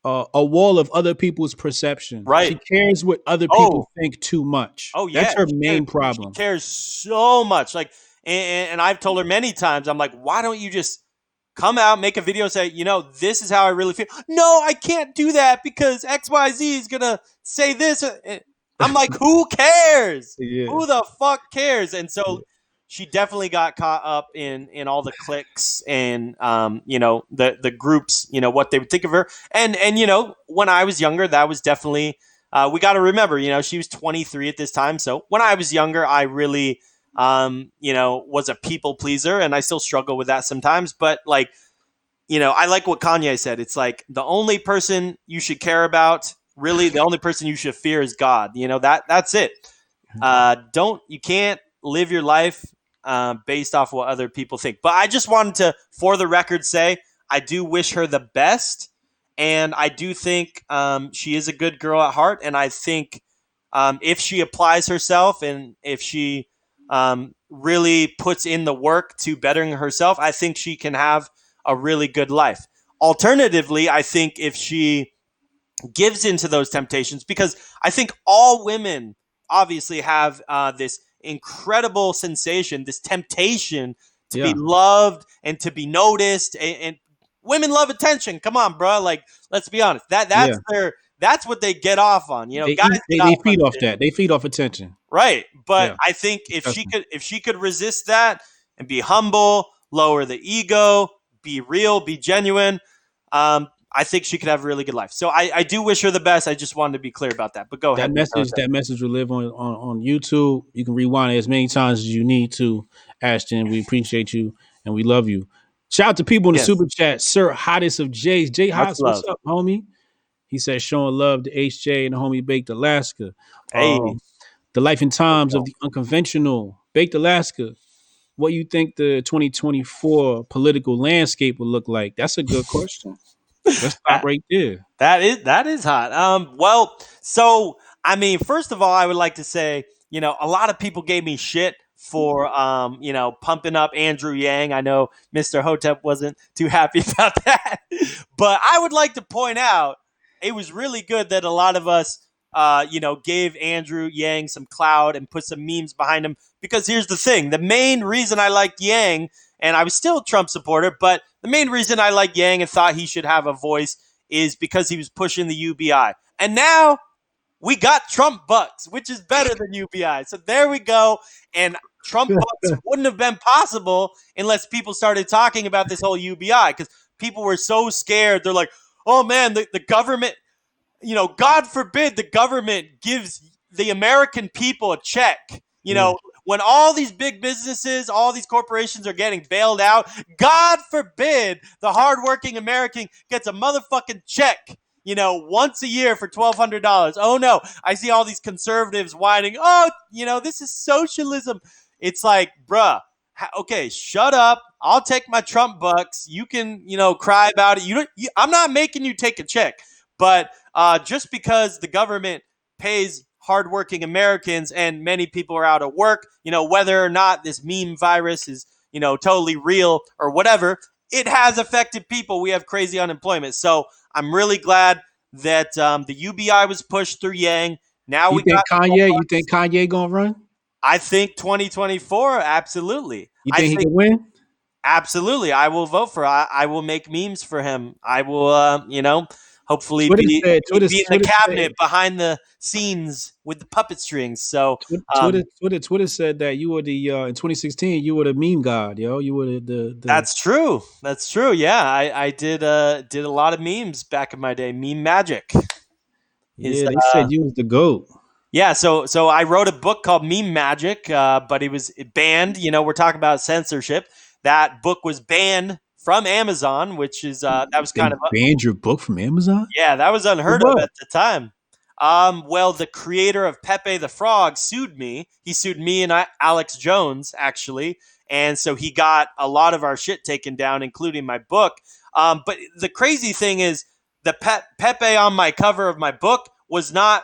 a wall of other people's perception. Right. She cares what other people Oh, think too much. Oh That's yeah, her she cares. main She problem. cares so much. Like, and I've told her many times. I'm like, why don't you just come out, make a video, and say, this is how I really feel. No, I can't do that because XYZ is gonna say this. I'm like, who cares? Yeah. Who the fuck cares? And Yeah. so she definitely got caught up in all the clicks and the groups, what they would think of her. And when I was younger, that was definitely we got to remember, she was 23 at this time. So when I was younger, I really, was a people pleaser, and I still struggle with that sometimes. But like, I like what Kanye said. It's like the only person you should care about, really, the only person you should fear is God. That's it. You can't live your life based off what other people think. But I just wanted to, for the record, say I do wish her the best, and I do think she is a good girl at heart. And I think if she applies herself and if she really puts in the work to bettering herself, I think she can have a really good life. Alternatively, I think if she gives into those temptations, because I think all women obviously have this incredible sensation, this temptation to be Yeah. loved and to be noticed, and women love attention. Come on, bro. Like, let's be honest. Yeah. That's what they get off on. They Guys eat get off they on feed off shit. that. They feed off attention. Right. But Yeah. I think Disgusting. if she could resist that and be humble, lower the ego, be real, be genuine, I think she could have a really good life. So I do wish her the best. I just wanted to be clear about that. But go ahead. That message will live on YouTube. You can rewind it as many times as you need to, Ashton. We appreciate you and we love you. Shout out to people in the Yes. super chat. Sir Hottest of J's. J Much Hots, what's love. up, homie? He said showing love to HJ and the homie Baked Alaska. Hey. The life and times of the unconventional. Baked Alaska. What you think the 2024 political landscape will look like? That's a good question. Let's stop right there. That is hot. Well, so I mean, first of all, I would like to say, a lot of people gave me shit for pumping up Andrew Yang. I know Mr. Hotep wasn't too happy about that, but I would like to point out it was really good that a lot of us gave Andrew Yang some clout and put some memes behind him. Because here's the thing: the main reason I liked Yang, and I was still a Trump supporter, but the main reason I liked Yang and thought he should have a voice is because he was pushing the UBI. And now we got Trump bucks, which is better than UBI. So there we go. And Trump bucks wouldn't have been possible unless people started talking about this whole UBI, because people were so scared. They're like, oh man, the government, God forbid the government gives the American people a check. Yeah. When all these big businesses, all these corporations are getting bailed out, God forbid the hardworking American gets a motherfucking check, once a year for $1,200. Oh no, I see all these conservatives whining, oh, this is socialism. It's like, bruh, okay, shut up. I'll take my Trump bucks. You can, cry about it. I'm not making you take a check, but just because the government pays hardworking Americans and many people are out of work, whether or not this meme virus is, totally real or whatever, it has affected people. We have crazy unemployment. So I'm really glad that the UBI was pushed through Yang. Now You we think got. Kanye? You think Kanye gonna run? I think 2024, absolutely. You I think he think can win? absolutely. I will vote for. I will make memes for him. I will, hopefully Twitter said. be in the cabinet behind the scenes with the puppet strings. So, Twitter said that you were the in 2016 you were the meme god, yo. You were the that's true. That's true. Yeah, I did a lot of memes back in my day. Meme magic is yeah. They said you was the goat. yeah. So I wrote a book called Meme Magic, but it was banned. We're talking about censorship. That book was banned from Amazon, which is that was They kind of banned your book from Amazon. yeah, that was For unheard of what? at the time. Well, the creator of Pepe the Frog sued me. He sued me and Alex Jones, actually. And so he got a lot of our shit taken down, including my book. But the crazy thing is, the Pepe on my cover of my book was not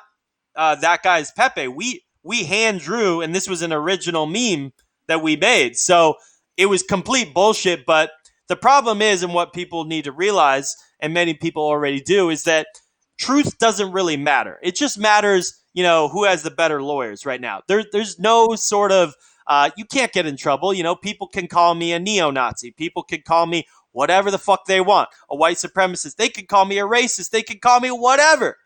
that guy's Pepe. We hand drew, and this was an original meme that we made. So it was complete bullshit. But the problem is, and what people need to realize, and many people already do, is that truth doesn't really matter. It just matters, who has the better lawyers right now. There's no sort of, you can't get in trouble. People can call me a neo-Nazi. People can call me whatever the fuck they want. A white supremacist. They can call me a racist. They can call me whatever.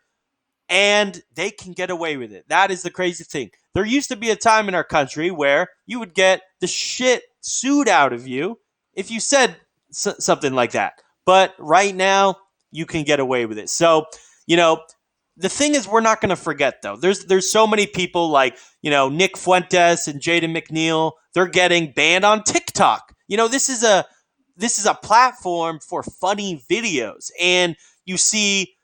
And they can get away with it. That is the crazy thing. There used to be a time in our country where you would get the shit sued out of you if you said something like that. But right now, you can get away with it. So, the thing is, we're not going to forget, though. There's so many people like, Nick Fuentes and Jaden McNeil. They're getting banned on TikTok. This is a platform for funny videos. And you see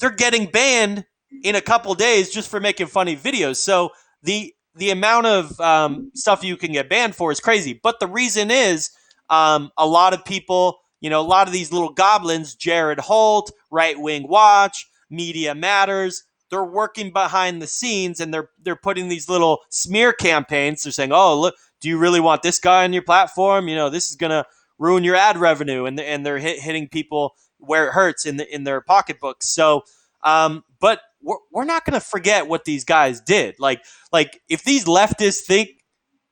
they're getting banned in a couple days just for making funny videos. So the amount of stuff you can get banned for is crazy. But the reason is a lot of people, a lot of these little goblins, Jared Holt, Right Wing Watch, Media Matters, they're working behind the scenes and they're putting these little smear campaigns. They're saying, oh, look, do you really want this guy on your platform? This is going to ruin your ad revenue. And they're hitting people where it hurts in their pocketbooks. So, but we're not going to forget what these guys did. Like if these leftists think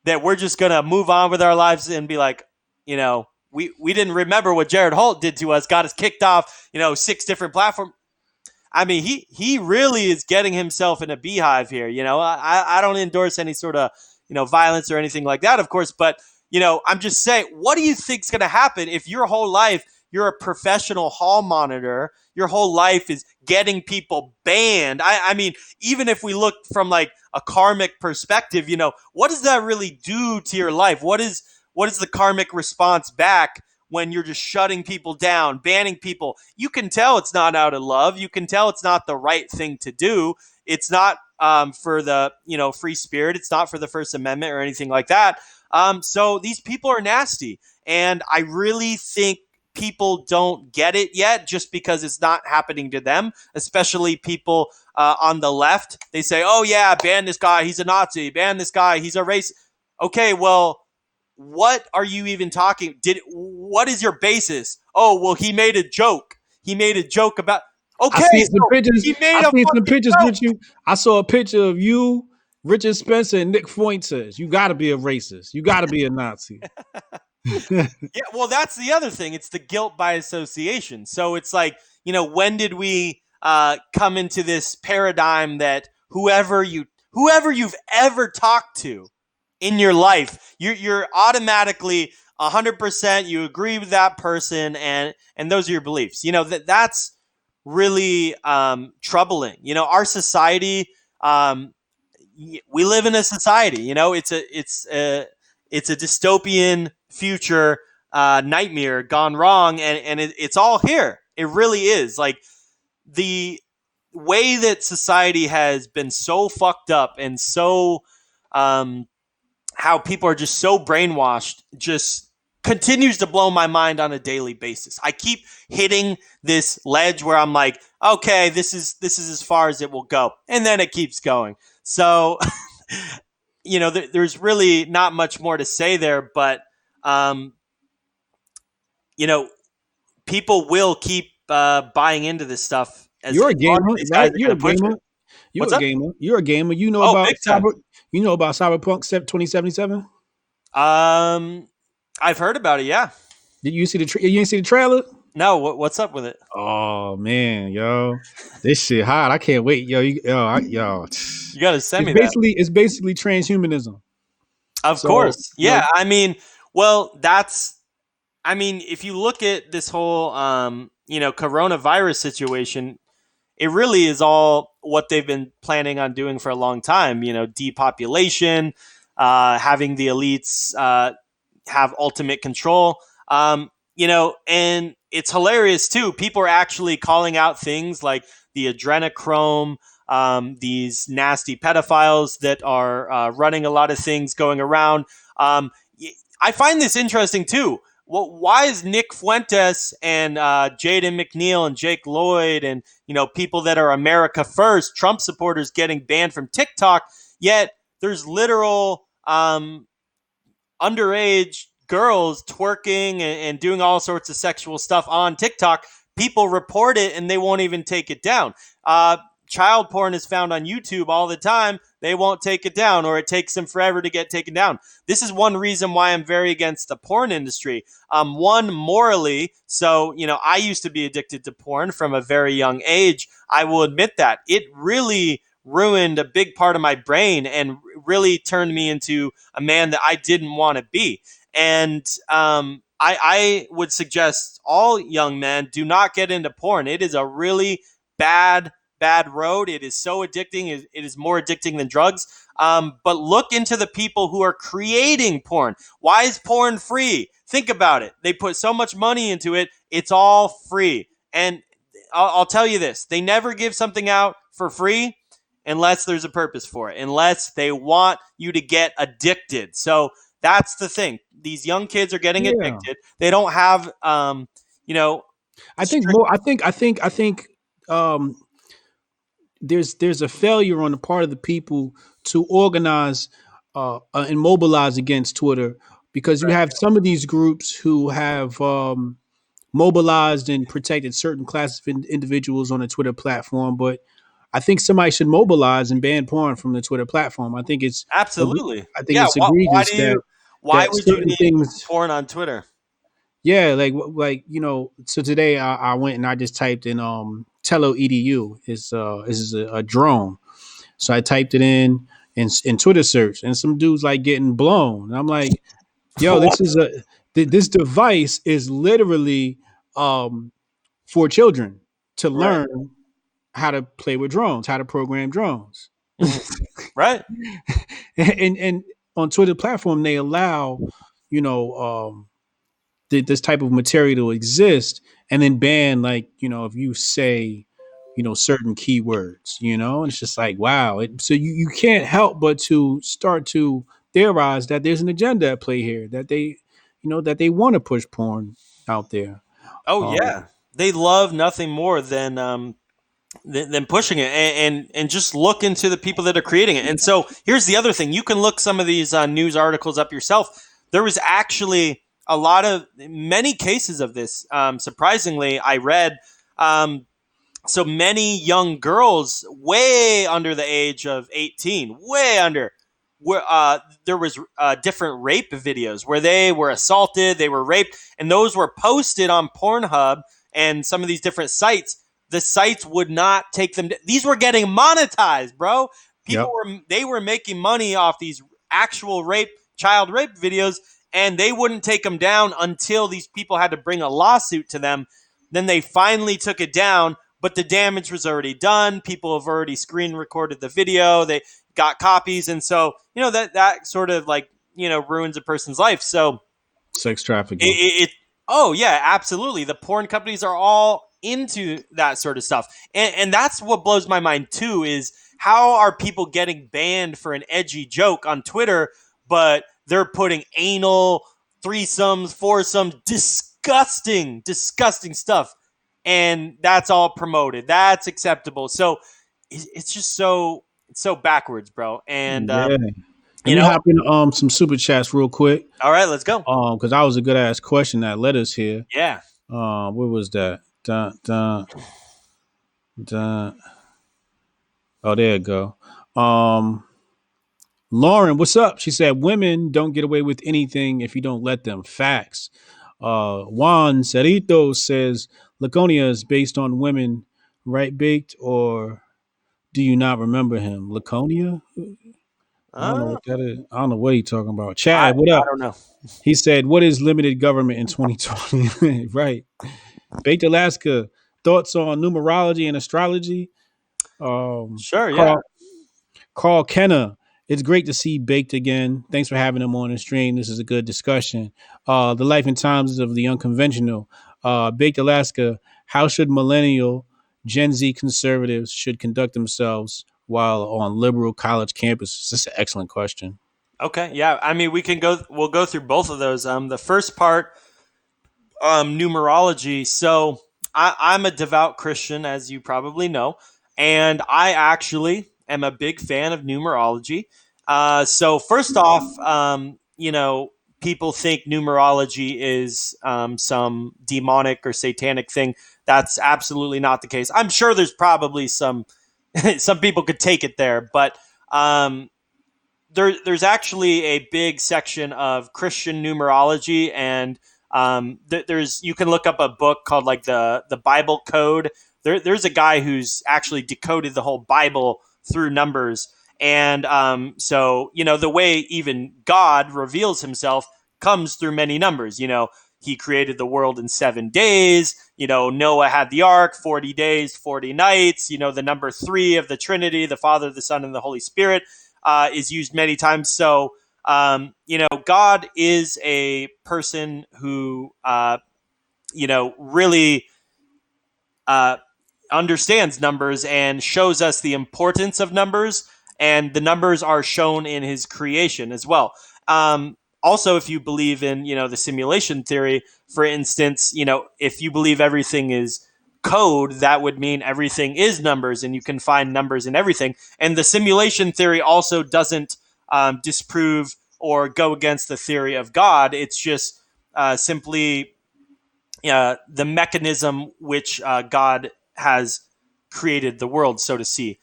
that we're just going to move on with our lives and be like, we didn't remember what Jared Holt did to us, got us kicked off, 6 different platforms. I mean, he really is getting himself in a beehive here. I don't endorse any sort of, violence or anything like that, of course. But, I'm just saying, what do you think's going to happen if your whole life you're a professional hall monitor? Your whole life is getting people banned. I mean, even if we look from like a karmic perspective, what does that really do to your life? What is the karmic response back when you're just shutting people down, banning people? You can tell it's not out of love. You can tell it's not the right thing to do. It's not for the free spirit. It's not for the First Amendment or anything like that. So these people are nasty, and I really think people don't get it yet just because it's not happening to them, especially people on the left. They say, oh yeah, ban this guy, he's a Nazi. Ban this guy, he's a racist. Okay, well, what are you even talking? What is your basis? Oh, well, he made a joke. He made a joke about. Okay, I seen some pictures. he made I a seen some fucking pictures joke. with you. I saw a picture of you, Richard Spencer, and Nick Fuentes. You got to be a racist. You got to be a Nazi. Yeah, well, that's the other thing. It's the guilt by association. So it's like, when did we come into this paradigm that whoever you've ever talked to in your life, you're automatically 100%. You agree with that person, and those are your beliefs. That's really troubling. Our society. We live in a society. It's a dystopian future nightmare gone wrong, and it's all here. It really is. Like the way that society has been so fucked up and so how people are just so brainwashed just continues to blow my mind on a daily basis. I keep hitting this ledge where I'm like, okay, this is as far as it will go, and then it keeps going. So, there's really not much more to say there, but um, you know, people will keep buying into this stuff as You're a long gamer, as these guys right? are You're going a to push gamer. it. You're What's a up? gamer. You're a gamer. You know Oh, about big time. Cyberpunk 2077? Um, I've heard about it. Yeah. Did you see you didn't see the trailer? No. What's up with it? Oh man, yo, this shit hot. I can't wait, yo. Yo. You got to send me that. It's basically transhumanism. Of So course. Yeah. I mean, well, if you look at this whole, coronavirus situation, it really is all what they've been planning on doing for a long time. Depopulation, having the elites have ultimate control. And it's hilarious too. People are actually calling out things like the adrenochrome, these nasty pedophiles that are running a lot of things going around. I find this interesting too. Well, why is Nick Fuentes and Jaden McNeil and Jake Lloyd and people that are America First, Trump supporters getting banned from TikTok? Yet there's literal underage girls twerking and doing all sorts of sexual stuff on TikTok. People report it and they won't even take it down. Child porn is found on YouTube all the time. They won't take it down, or it takes them forever to get taken down. This is one reason why I'm very against the porn industry. One, morally. So, I used to be addicted to porn from a very young age. I will admit that. It really ruined a big part of my brain and really turned me into a man that I didn't want to be. And I would suggest all young men do not get into porn. It is a really bad road. It is so addicting. It is more addicting than drugs. But look into the people who are creating porn. Why is porn free? Think about it. They put so much money into it. It's all free. And I'll tell you this. They never give something out for free unless there's a purpose for it, unless they want you to get addicted. So that's the thing. These young kids are getting yeah, addicted. They don't have, I think strict. more. I think um, there's a failure on the part of the people to organize and mobilize against Twitter, because you Right. have some of these groups who have mobilized and protected certain classes of individuals on the Twitter platform, but I think somebody should mobilize and ban porn from the Twitter platform. Absolutely. I think Yeah. it's Why egregious do you? Why that would you certain need things. porn on Twitter? Yeah, So today I went and I just typed in Tello edu. Is a drone. So I typed it in Twitter search, and some dudes like getting blown. And I'm like, yo, What? this device is literally um for children to Right. learn how to play with drones, how to program drones. Mhm. Right. And on Twitter platform they allow, you know, this type of material to exist, and then ban, like, if you say, certain keywords, and it's just like, wow. So you can't help but to start to theorize that there's an agenda at play here, that they want to push porn out there. Oh um, yeah. They love nothing more than pushing it, and just look into the people that are creating it. And so here's the other thing: you can look some of these news articles up yourself. There was actually many cases of this. Surprisingly, I read so many young girls way under the age of 18, way under, where there was different rape videos where they were assaulted, they were raped, and those were posted on Pornhub and some of these different sites. The sites would not take them. These were getting monetized, bro. yep. They were making money off these actual child rape videos, and they wouldn't take them down until these people had to bring a lawsuit to them. Then they finally took it down, but the damage was already done. People have already screen recorded the video. They got copies, and so that sort of like ruins a person's life. So Sex trafficking. it oh yeah, absolutely. The porn companies are all into that sort of stuff, and that's what blows my mind too. Is how are people getting banned for an edgy joke on Twitter, but they're putting anal, threesomes, foursomes, disgusting stuff, and that's all promoted. That's acceptable. So it's just it's so backwards, bro. And Yeah. Let me hop in some super chats real quick. All right, let's go. Because that was a good ass question that led us here. Yeah. Where was that? Dun. Oh, there you go. Lauren, what's up? She said, women don't get away with anything if you don't let them. Facts. Juan Cerrito says, Laconia is based on women, right? Baked, or do you not remember him? Laconia? I don't know what that is. I don't know what he's talking about. Chad, what I up? don't know. He said, what is limited government in 2020? Right. Baked Alaska, thoughts on numerology and astrology? Sure, yeah. Carl Kenna, it's great to see Baked again. Thanks for having him on the stream. This is a good discussion. The life and times of the unconventional. Baked Alaska, how should millennial Gen Z conservatives should conduct themselves while on liberal college campuses? That's an excellent question. Okay, yeah. I mean, we'll go through both of those. The first part, numerology. So I'm a devout Christian, as you probably know, and I actually am a big fan of numerology. So first off, people think numerology is some demonic or satanic thing. That's absolutely not the case. I'm sure there's probably some people could take it there, but there's actually a big section of Christian numerology, and you can look up a book called like the Bible Code. There's a guy who's actually decoded the whole Bible through numbers, and so the way even God reveals himself comes through many numbers. He created the world in 7 days. Noah had the ark, 40 days, 40 nights. The number 3 of the Trinity, the Father, the Son, and the Holy Spirit, is used many times. So, God is a person who, really understands numbers and shows us the importance of numbers. And the numbers are shown in his creation as well. Also, if you believe in, the simulation theory, for instance, if you believe everything is code, that would mean everything is numbers, and you can find numbers in everything. And the simulation theory also doesn't disprove or go against the theory of God. It's just simply the mechanism which God has created the world, so to say.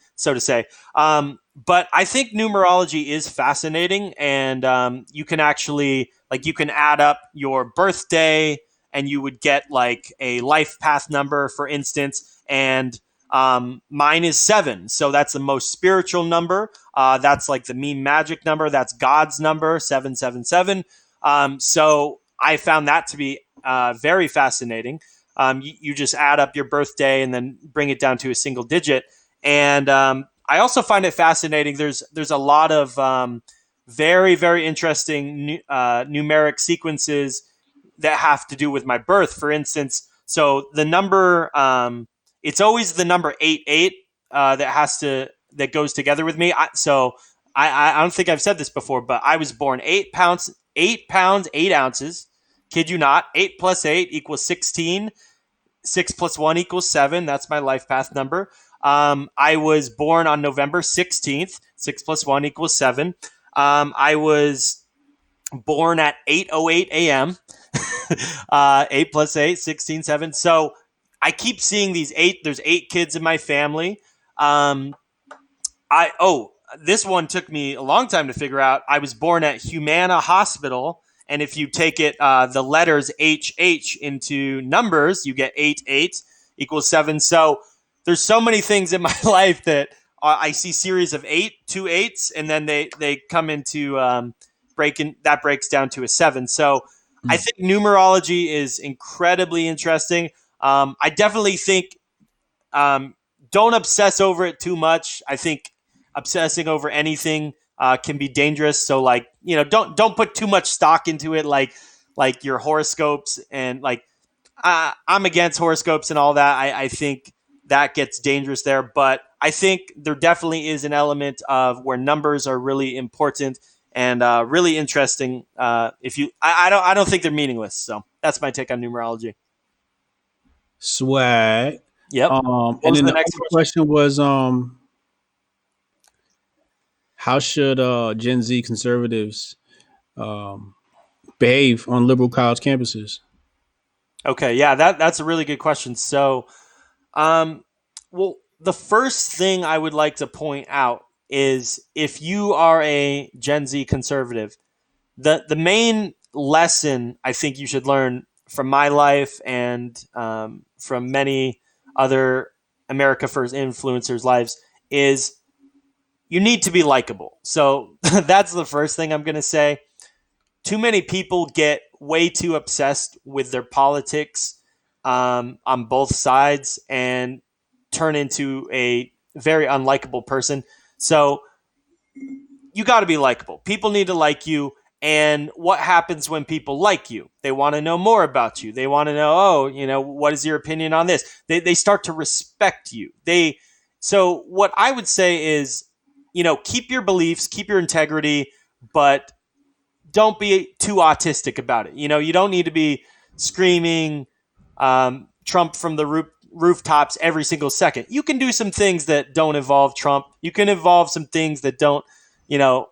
But I think numerology is fascinating, and you can actually, you can add up your birthday, and you would get like a life path number, for instance, and mine is 7. So that's the most spiritual number. That's like the mean magic number. That's God's number, 777. So I found that to be very fascinating. You just add up your birthday and then bring it down to a single digit. And I also find it fascinating. There's a lot of very, very interesting numeric sequences that have to do with my birth. For instance, so the number, it's always the number 88 that goes together with me. I don't think I've said this before, but I was born 8 pounds, 8 ounces. Kid you not. 8 plus 8 equals 16. 6 plus 1 equals 7. That's my life path number. I was born on November 16th. 6 plus 1 equals 7. I was born at 8:08 a.m. 8 plus 8, 16, 7. So I keep seeing these 8. There's 8 kids in my family. This one took me a long time to figure out. I was born at Humana Hospital, and if you take it, the letters HH into numbers, you get 8 8 equals 7. So there's so many things in my life that I see series of two eights, and then they come into breaking that breaks down to a 7. So I Mm. think numerology is incredibly interesting. I definitely think um, don't obsess over it too much. I think obsessing over anything can be dangerous. So like don't put too much stock into it, like your horoscopes and like I'm against horoscopes and all that. I think that gets dangerous there, but I think there definitely is an element of where numbers are really important and really interesting. If you, I don't think they're meaningless. So that's my take on numerology. Swag. Yep. What And was then the the next other question? question was, how should Gen Z conservatives um, behave on liberal college campuses? Okay, yeah, that's a really good question. So, um, well, the first thing I would like to point out is if you are a Gen Z conservative, the main lesson I think you should learn from my life and from many other America First influencers' lives is you need to be likable. So that's the first thing I'm going to say. Too many people get way too obsessed with their politics on both sides and turn into a very unlikable person. So you got to be likable. People need to like you. And what happens when people like you? They want to know more about you. They want to know, oh, what is your opinion on this? They start to respect you. So what I would say is, keep your beliefs, keep your integrity, but don't be too autistic about it. You don't need to be screaming Trump from the rooftops every single second. You can do some things that don't involve Trump. You can involve some things that don't, you know,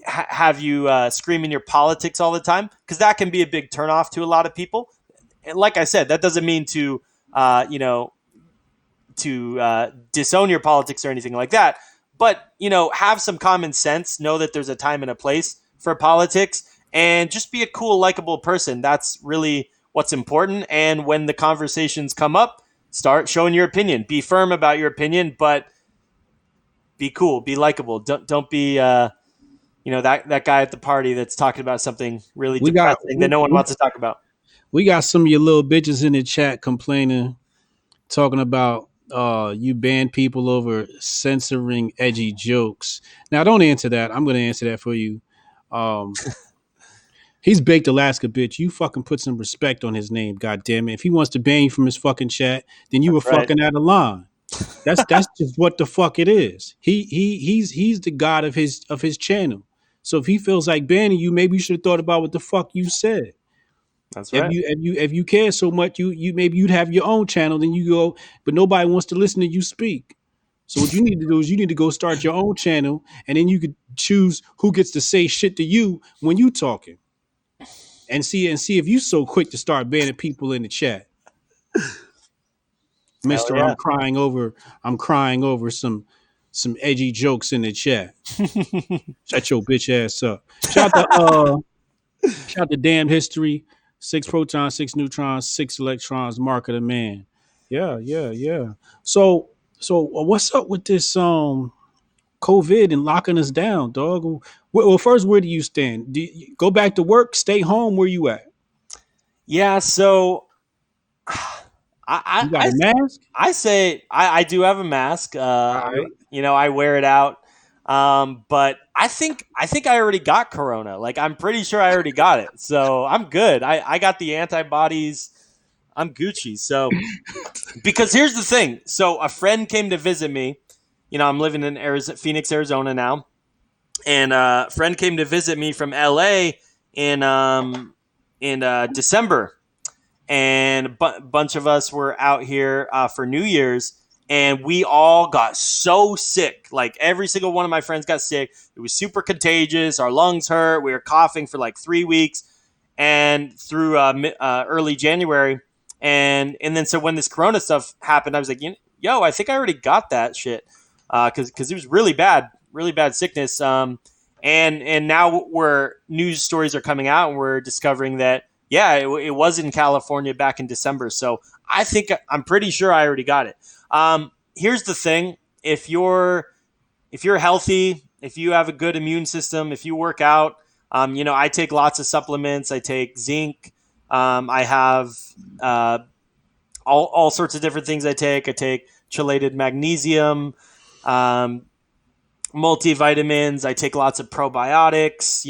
have you screaming your politics all the time, because that can be a big turnoff to a lot of people. And like I said, that doesn't mean to, uh, you know, disown your politics or anything like that. But have some common sense. Know that there's a time and a place for politics, and just be a cool, likable person. That's really what's important. And when the conversations come up, start showing your opinion. Be firm about your opinion, but be cool, be likable. Don't be that guy at the party that's talking about something really We got depressing that no one wants to talk about. we got some of your little bitches in the chat complaining, talking about you ban people over censoring edgy jokes. Now, don't answer that. I'm going to answer that for you. Um, he's baked Alaska, bitch. You fucking put some respect on his name, god damn it. If he wants to ban you from his fucking chat, then you were That's right. fucking out of line. That's just what the fuck it is. He's the god of his channel. So if he feels like banning you, maybe you should have thought about what the fuck you said. That's If right. you care so much, you maybe you'd have your own channel. Then you go, but nobody wants to listen to you speak. So what you need to do is you need to go start your own channel, and then you could choose who gets to say shit to you when you talking, and see if you so quick to start banning people in the chat, Hell Mister. yeah. I'm crying over some edgy jokes in the chat. Shut your bitch ass up. Shout out to Damn History. 6 protons, 6 neutrons, 6 electrons. Mark of the man. Yeah, yeah, yeah. So what's up with this COVID and locking us down, dog? Well, first, where do you stand? Do you go back to work? Stay home? Where you at? Yeah. So I You got I a mask? I say I do have a mask. All right. I wear it out. But I think I already got corona. Like I'm pretty sure I already got it. So I'm good. I got the antibodies. I'm Gucci. So because here's the thing. So a friend came to visit me. I'm living in Phoenix, Arizona now, and a friend came to visit me from LA in December, and a bunch of us were out here for New Year's, and we all got so sick. Like every single one of my friends got sick. It was super contagious. Our lungs hurt. We were coughing for like 3 weeks, and through early January, and then so when this Corona stuff happened, I was like, yo, I think I already got that shit because it was really bad sickness. And now where news stories are coming out, and we're discovering that yeah, it was in California back in December. So I'm pretty sure I already got it. Here's the thing if you're healthy, if you have a good immune system, if you work out, I take lots of supplements. I take zinc. I have uh, all sorts of different things I take. I take chelated magnesium, um, multivitamins. I take lots of probiotics.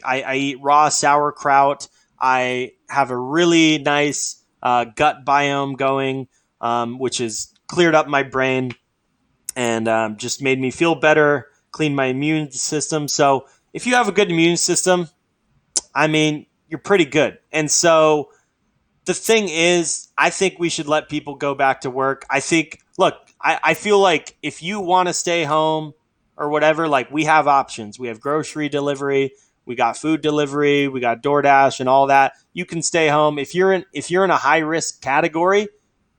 I eat raw sauerkraut. I have a really nice gut biome going, which has cleared up my brain and just made me feel better, cleaned my immune system. So if you have a good immune system, I mean, you're pretty good. And so the thing is, I think we should let people go back to work. I feel like if you want to stay home or whatever, like we have options. We have grocery delivery, we got food delivery, we got DoorDash and all that. You can stay home. If you're in a high risk category,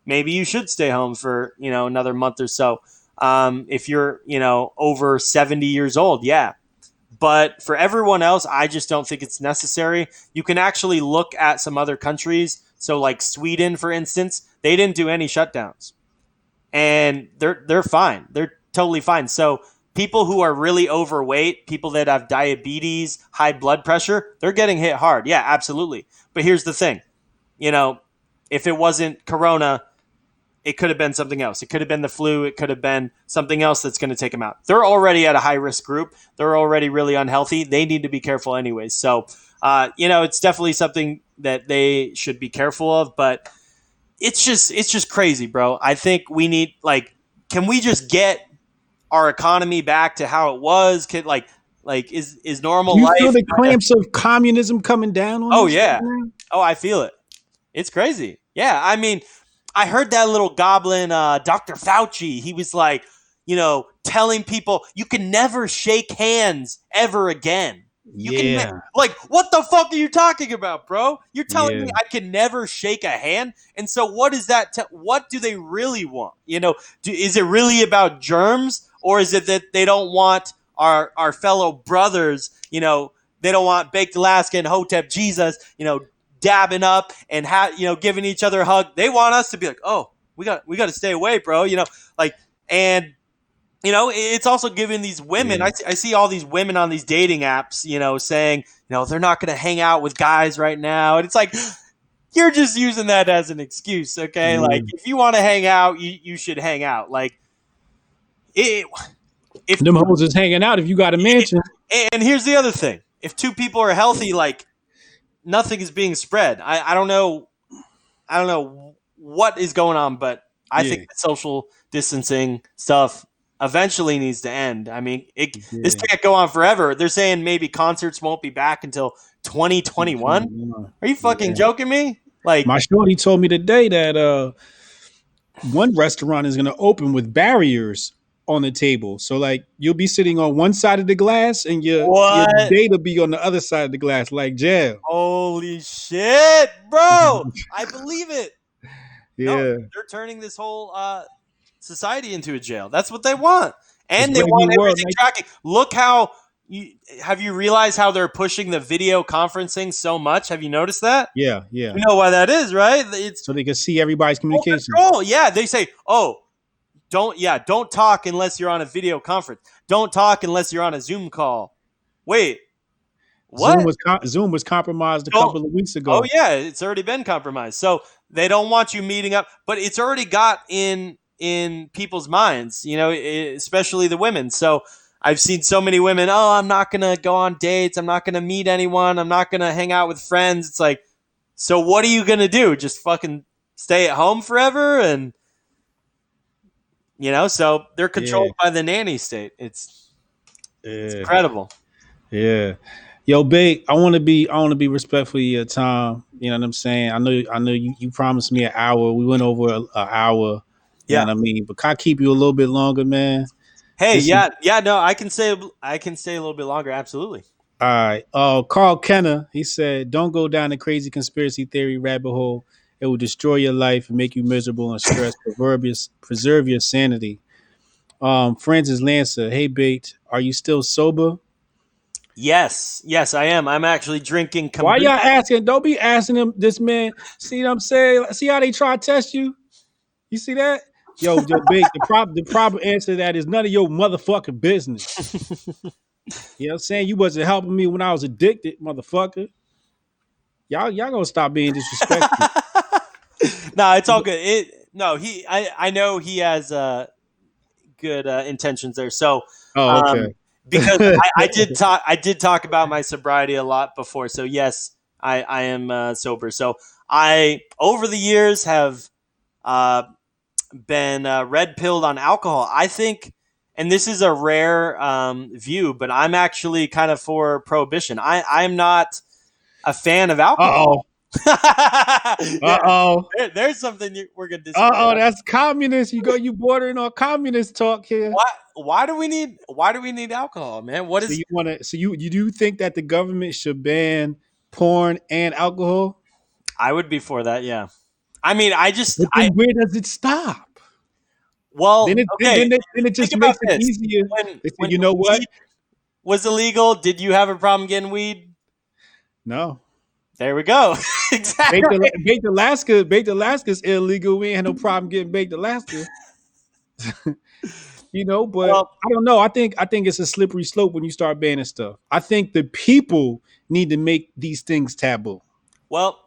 maybe you should stay home for, another month or so. If you're, over 70 years old, yeah. But for everyone else, I just don't think it's necessary. You can actually look at some other countries. So, like Sweden, for instance, they didn't do any shutdowns, and they're fine. They're totally fine. So, people who are really overweight, people that have diabetes, high blood pressure, they're getting hit hard. Yeah, absolutely. But here's the thing, if it wasn't Corona, it could have been something else. It could have been the flu. It could have been something else that's going to take them out. They're already at a high risk group. They're already really unhealthy. They need to be careful anyways. So, it's definitely something that they should be careful of. But it's just crazy, bro. I think we need can we just get our economy back to how it was? Is normal You feel life? the clamps of communism coming down on Oh us yeah. right now? Oh, I feel it. It's crazy. Yeah, I mean, I heard that little goblin, Dr. Fauci. He was like, telling people you can never shake hands ever again. You can Yeah, what the fuck are you talking about, bro? You're telling yeah, me I can never shake a hand? And so what is that? What do they really want? Is it really about germs, or is it that they don't want our fellow brothers? They don't want baked Alaska and Hotep Jesus. Dabbing up and giving each other a hug. They want us to be like, oh, we got to stay away, bro. And it's also giving these women. yeah, I see all these women on these dating apps, saying, they're not going to hang out with guys right now, and it's like you're just using that as an excuse, okay? yeah. Like if you want to hang out, you should hang out. Like it, if Them hoes is hanging out if you got a mansion. and here's the other thing: if two people are healthy, like nothing is being spread. I don't know what is going on, but I Yeah, think the social distancing stuff eventually needs to end. I mean, this yeah. can't go on forever. They're saying maybe concerts won't be back until 2021. Are you fucking Yeah. joking me? Like, My shorty told me today that one restaurant is going to open with barriers on the table. So like you'll be sitting on one side of the glass and your what? date will be on the other side of the glass, like jail. Holy shit, bro! I believe it. No, Yeah, they're turning this whole society into a jail. That's what they want, it's and they Brave New want World. everything Like, tracking. Look how have you realized how they're pushing the video conferencing so much? Have you noticed that? yeah, yeah. You know why that is, right? It's So they can see everybody's full communication. control. Yeah, they say, "Oh, don't talk unless you're on a video conference. Don't talk unless you're on a Zoom call." Wait, what? Zoom was compromised a Don't. couple of weeks Oh ago. yeah, it's already been compromised. So they don't want you meeting up, but it's already got in people's minds, especially the women. So I've seen so many women, oh, I'm not going to go on dates, I'm not going to meet anyone, I'm not going to hang out with friends. It's like, so what are you going to do? Just fucking stay at home forever? And so they're Yeah, controlled by the nanny state. It's yeah, incredible. yeah. Yo, babe, I want to be respectful of your time. You know what I'm saying? I know you promised me an hour. We went over an hour. You know Yeah. what I mean? But can I keep you a little bit longer, man? Hey, This is yeah, no, I can stay a little bit longer, absolutely. all right. Carl Kenner, he said, "Don't go down the crazy conspiracy theory rabbit hole. It will destroy your life and make you miserable and stressed. Preserve your sanity." Francis Lancer, hey, bait, are you still sober? Yes, I am. I'm actually drinking Why y'all kombucha. asking? Don't be asking him. This man. See what I'm saying? See how they try to test you? You see that? Yo, big. The proper answer to that is none of your motherfucking business. You know what I'm saying? You wasn't helping me when I was addicted, motherfucker. Y'all gonna stop being disrespectful. No, it's all good. No, I know he has good intentions there. So, Oh, um, okay. because I did talk about my sobriety a lot before. So yes, I am sober. So I over the years have uh, been red pilled on alcohol. I think, and this is a rare view, but I'm actually kind of for prohibition. I'm not a fan of Uh alcohol. oh. Oh. There's something we're gonna disagree Oh, on. that's communist. You bordering on communist talk here. Why do we need alcohol, man? What So is you want to? So you do think that the government should ban porn and alcohol? I would be for that, yeah. I mean, But I then where does it stop? well, Then it then, okay. then, it, then it Think just about makes it this. easier. They say, When you know what? weed was illegal, did you have a problem getting weed? No, There we go. baked, Exactly. baked Alaska, baked Alaska's illegal. We ain't had no problem getting baked Alaska. But Well, I don't know. I think it's a slippery slope when you start banning stuff. I think the people need to make these things taboo. well,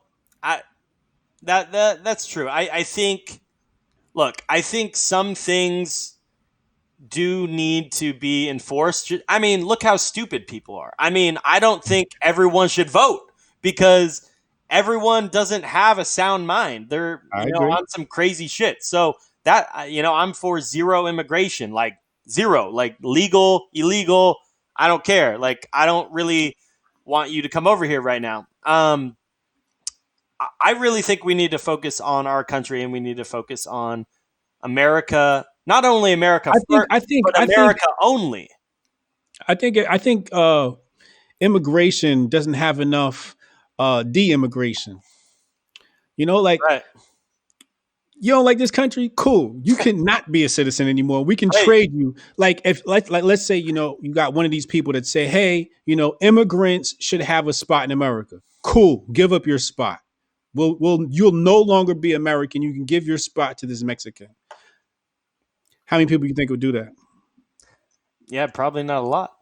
I that's true. I think look, I think some things do need to be enforced. I mean, look how stupid people are. I mean, I don't think everyone should vote because everyone doesn't have a sound mind. They're, I agree. on some crazy shit. So that, I'm for zero immigration, like zero, like legal, illegal. I don't care. Like, I don't really want you to come over here right now. I really think we need to focus on our country and we need to focus on America, not only America I think first, I think but I think America only. I think immigration doesn't have enough de-immigration. Like Right. you don't like this country, cool. You cannot be a citizen anymore. We can Right. trade you. Like if like let's say you got one of these people that say, hey, immigrants should have a spot in America. Cool, give up your spot. You'll no longer be American. You can give your spot to this Mexican. How many people you think would do that? Yeah, probably not a lot.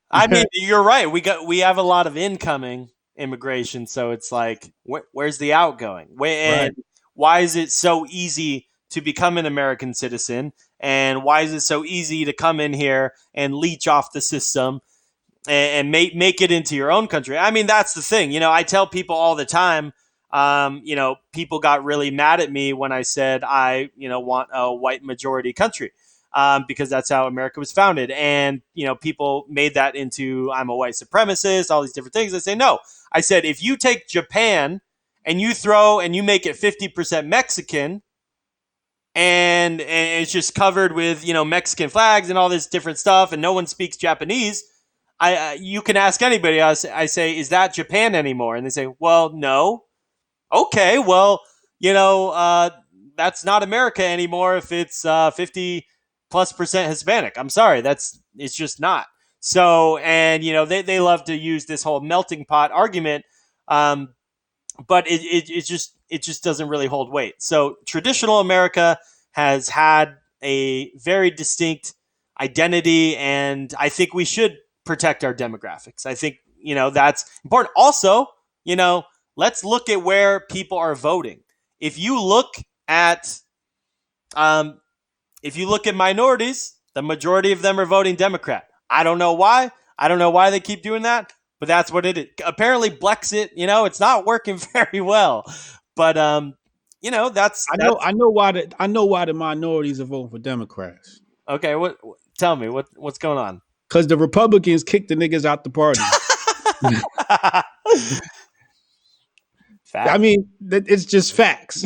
I mean, you're right. We have a lot of incoming immigration, so it's like, where's the outgoing? Right. And why is it so easy to become an American citizen? And why is it so easy to come in here and leech off the system and make it into your own country? I mean, that's the thing. I tell people all the time. People got really mad at me when I said I want a white majority country. Because that's how America was founded. And, people made that into I'm a white supremacist, all these different things. I say, no. I said, if you take Japan and you make it 50% Mexican and it's just covered with, Mexican flags and all this different stuff and no one speaks Japanese, you can ask anybody else. I say, is that Japan anymore? And they say, well, no. Okay, well, that's not America anymore if it's 50+% Hispanic. I'm sorry, it's just not. So, and they love to use this whole melting pot argument, um, but it just doesn't really hold weight. So, traditional America has had a very distinct identity, and I think we should protect our demographics. I think that's important. Also, you know, let's look at where people are voting. If you look at um, if you look at minorities, the majority of them are voting Democrat. I don't know why. I don't know why they keep doing that, but that's what it is. Apparently, Brexit, it's not working very well. But that's I know why the minorities are voting for Democrats. okay. Tell me what's going on? Because the Republicans kicked the niggas out the party. I Fact. mean, it's just facts,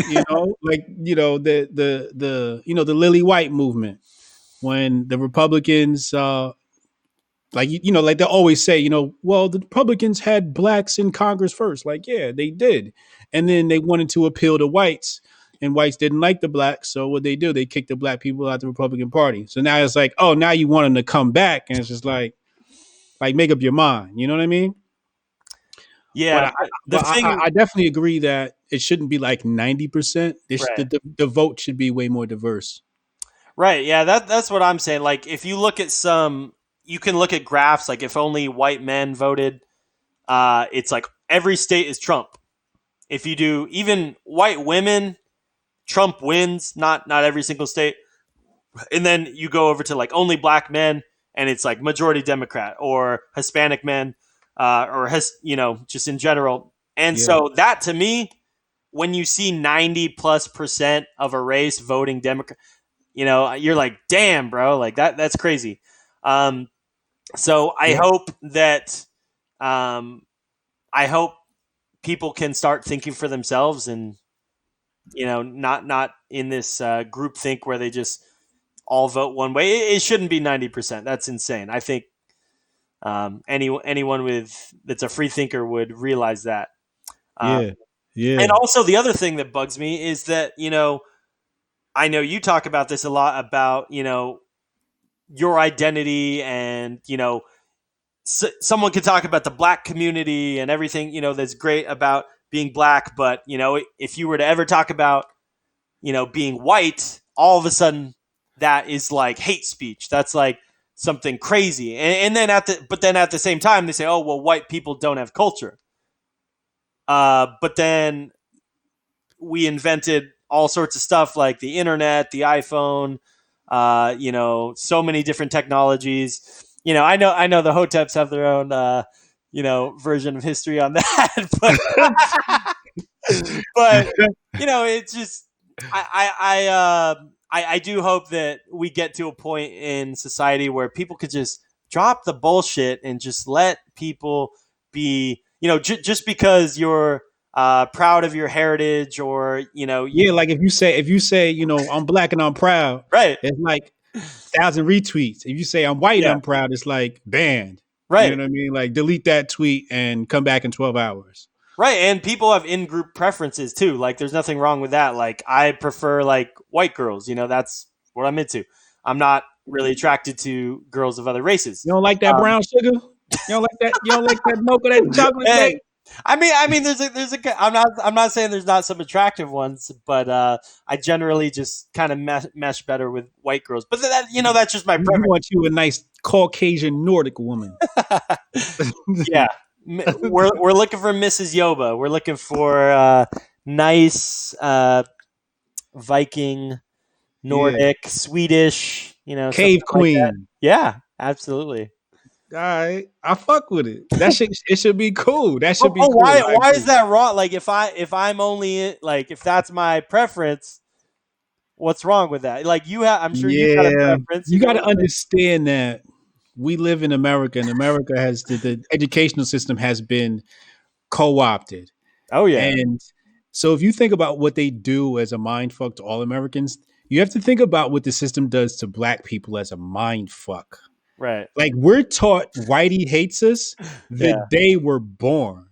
like the Lily White movement when the Republicans like they always say, well, the Republicans had blacks in Congress first. Like, yeah, they did. And then they wanted to appeal to whites, and whites didn't like the blacks. So what they do, they kicked the black people out the Republican Party. So now it's like, oh, now you want them to come back. And it's just like make up your mind. You know what I mean? Yeah, But the thing, I definitely agree that it shouldn't be like 90%. right, The vote should be way more diverse. right, yeah, that's what I'm saying. Like, if you look at some, you can look at graphs. Like, if only white men voted, it's like every state is Trump. If you do even white women, Trump wins. Not every single state. And then you go over to like only black men, and it's like majority Democrat or Hispanic men, or has just in general. And Yeah, so that to me, when you see 90+% of a race voting Democrat, you're like, damn, bro, like that's crazy. Um, so I yeah, hope that um, I hope people can start thinking for themselves, and not in this group think where they just all vote one way. It shouldn't be 90%. That's insane. I think anyone with that's a free thinker would realize that. Uh, yeah, and yeah, also the other thing that bugs me is that I know you talk about this a lot about your identity, and someone could talk about the black community and everything that's great about being black, but if you were to ever talk about being white, all of a sudden that is like hate speech. That's like something crazy. And then at the same time they say, oh well, white people don't have culture. But then we invented all sorts of stuff like the internet, the iPhone, so many different technologies. I know the Hoteps have their own version of history on that, but but it's just I do hope that we get to a point in society where people could just drop the bullshit and just let people be. Just because you're proud of your heritage, or yeah. Like if you say I'm black and I'm proud, right, it's like 1,000 retweets. If you say I'm white and yeah, I'm proud, it's like banned. You right. know what I mean? Like delete that tweet and come back in 12 hours. Right, and people have in-group preferences too. Like, there's nothing wrong with that. Like, I prefer like white girls. That's what I'm into. I'm not really attracted to girls of other races. You don't like that Um, brown sugar? You don't like that? You don't like that mocha, that chocolate hey, cake? I mean, I'm not saying there's not some attractive ones, but I generally just kind of mesh better with white girls. But that's just my You preference. want you a nice Caucasian Nordic woman. Yeah, we're looking for Mrs. Yoba. We're looking for nice Viking, Yeah. Nordic, Swedish, Cave something like that. Queen. Yeah, absolutely. All right. I fuck with it. It should be cool. That should be But cool. why I why is agree. that wrong? Like, if I'm only like, if that's my preference, what's wrong with that? Like, I'm sure you got a Yeah. preference. You got to What the- understand that we live in America, and America has the educational system has been co-opted. Oh yeah, And so if you think about what they do as a mind fuck to all Americans, you have to think about what the system does to black people as a mind fuck. right. Like we're taught Whitey hates us the Yeah, day we're born.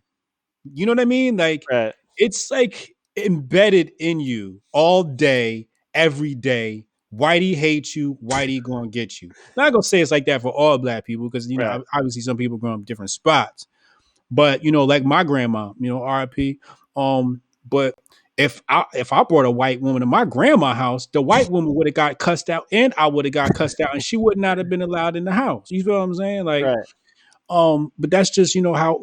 You know what I mean? Like right, it's like embedded in you all day, every day. Whitey hates you. Whitey gonna get you. Not gonna say it's like that for all black people because right, obviously some people grow up in different spots. But like my grandma, RIP. But if I brought a white woman to my grandma's house, the white woman would have got cussed out, and I would have got cussed out, and she would not have been allowed in the house. You feel what I'm saying? Like, right. but that's just how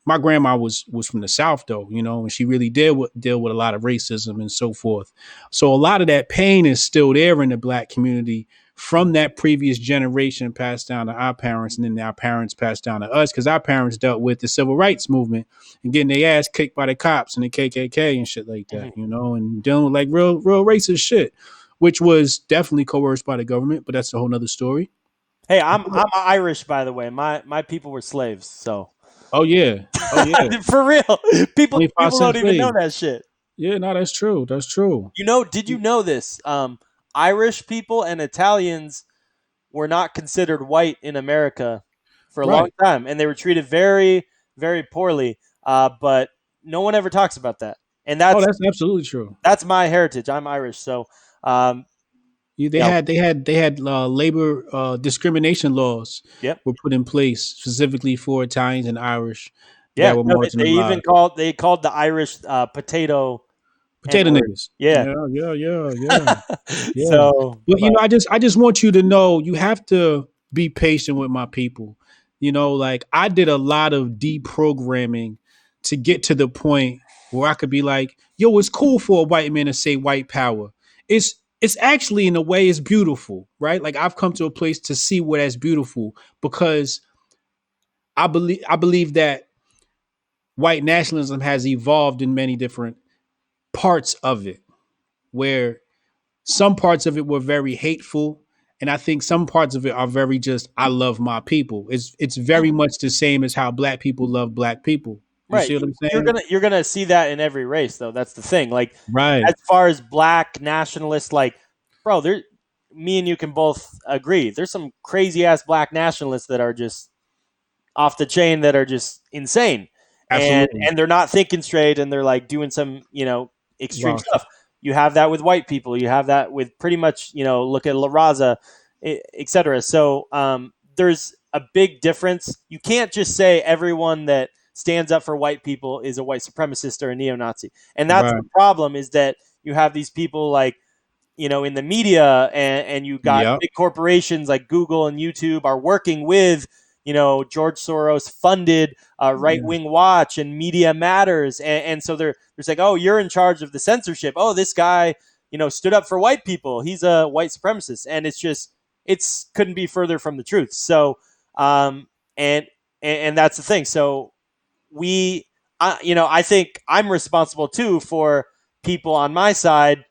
my grandma was from the South though, and she really did deal with a lot of racism and so forth. So a lot of that pain is still there in the black community from that previous generation passed down to our parents, and then our parents passed down to us because our parents dealt with the civil rights movement and getting their ass kicked by the cops and the KKK and shit like that, Mhm. and dealing with like real racist shit, which was definitely coerced by the government, but that's a whole nother story. Hey, I'm Irish, by the way. My people were slaves, so Oh yeah, oh yeah, for real, people 25 people don't cent even know slave. that shit. Yeah, no, that's true. That's true. Did you know this? Irish people and Italians were not considered white in America for a long Right. time, and they were treated very, very poorly. But no one ever talks about that, and Oh, that's that's absolutely true. that's my heritage. I'm Irish, so um, Yeah, they yeah, had they had they had labor discrimination laws yep, were put in place specifically for Italians and Irish Yeah, that were no, they even marginalized. called the Irish potato N Potato word. niggas. Yeah. Yeah, yeah, yeah, yeah. Yeah. So, But but I just want you to know you have to be patient with my people. Like I did a lot of deprogramming to get to the point where I could be like, yo, it's cool for a white man to say white power. It's actually in a way it's beautiful, right? Like I've come to a place to see what that's beautiful because I believe that white nationalism has evolved in many different parts of it where some parts of it were very hateful, and I think some parts of it are very just I love my people. It's very much the same as how black people love black people. You right, see what I'm you're saying? gonna see that in every race, though. That's the thing. Like, as Right. far as black nationalists, like, bro, there, me and you can both agree. There's some crazy ass black nationalists that are just off the chain, that are just insane, Absolutely. and they're not thinking straight, and they're like doing some extreme Wow. stuff. You have that with white people. You have that with pretty much look at La Raza, etc. So there's a big difference. You can't just say everyone that stands up for white people is a white supremacist or a neo-Nazi, and that's Right. the problem. Is that you have these people like in the media, and you got Yep. big corporations like Google and YouTube are working with George Soros funded Right Yeah. Wing Watch and Media Matters, and so they're saying, oh, you're in charge of the censorship. Oh, this guy stood up for white people. He's a white supremacist, and it's couldn't be further from the truth. So and that's the thing. So I think I'm responsible too for people on my side,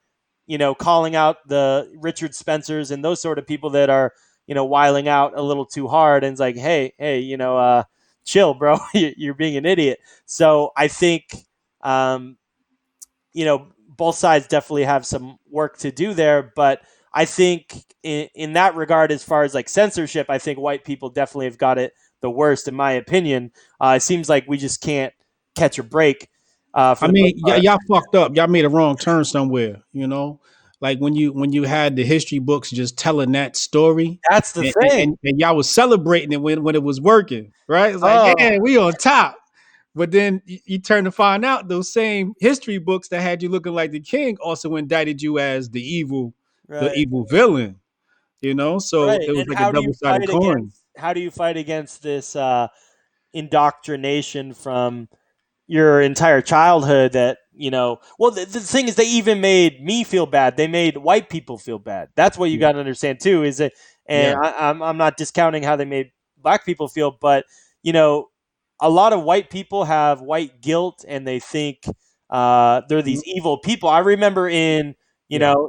calling out the Richard Spencers and those sort of people that are, wiling out a little too hard. And it's like, hey, chill, bro. You're being an idiot. So I think, um, both sides definitely have some work to do there. But I think in that regard, as far as like censorship, I think white people definitely have got it the worst, in my opinion. It seems like we just can't catch a break for I the most mean, part. y'all fucked up. Y'all made a wrong turn somewhere. Like when you had the history books just telling that story, That's the and, thing. and y'all was celebrating it when it was working, right? It's like, Oh, yeah, we on top. But then you turn to find out those same history books that had you looking like the king also indicted you as the right. evil villain. So Right. it was And like a double sided coin. how do you fight against this indoctrination from your entire childhood that well, the thing is, they even made me feel bad. They made white people feel bad. That's what you Yeah, got to understand too, is it? And yeah, I'm not discounting how they made black people feel, but you know a lot of white people have white guilt, and they think they're mm, these evil people. I remember yeah.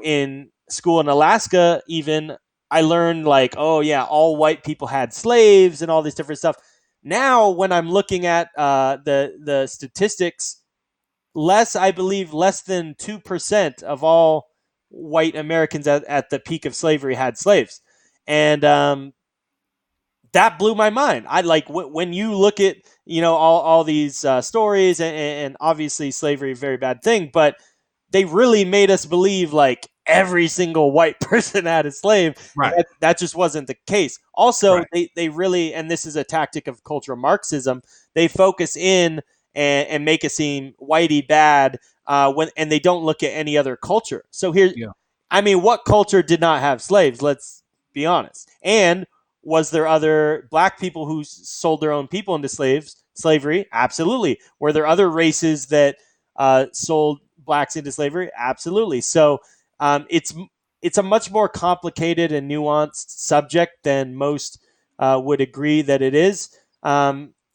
in school in Alaska, even, I learned like, oh yeah, all white people had slaves and all this different stuff. Now, when I'm looking at the statistics, I believe less than 2% of all white Americans at the peak of slavery had slaves, and that blew my mind. I like when you look at all these stories, and obviously slavery is a very bad thing, but they really made us believe like every single white person had a slave, and Right, that just wasn't the case. Also, right. they really, and this is a tactic of cultural Marxism, they focus in and make it seem whitey bad, and they don't look at any other culture. So here, Yeah. I mean, what culture did not have slaves? Let's be honest. And was there other black people who sold their own people into slavery? Absolutely. Were there other races that sold blacks into slavery? Absolutely. So it's a much more complicated and nuanced subject than most would agree that it is,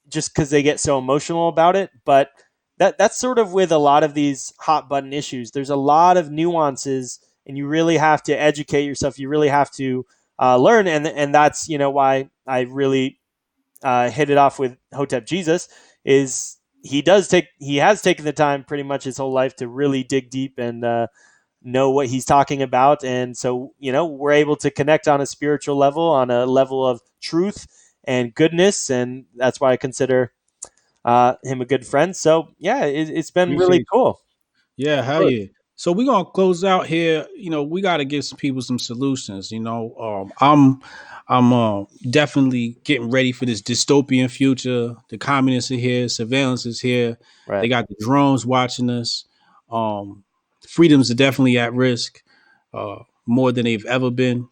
just because they get so emotional about it. But that's sort of with a lot of these hot button issues. There's a lot of nuances, and you really have to educate yourself. You really have to learn, and that's why I really hit it off with Hotep Jesus. Is he has taken the time pretty much his whole life to really dig deep and know what he's talking about, and so we're able to connect on a spiritual level, on a level of truth and goodness, and that's why I consider him a good friend. So yeah, it's been really Appreciate you. cool. Yeah, Of hell course. yeah. So we're gonna close out here. We got to give some people some solutions. I'm definitely getting ready for this dystopian future. The communists are here, surveillance is here. They Right. got the drones watching us. Um, Freedoms are definitely at risk, more than they've ever been.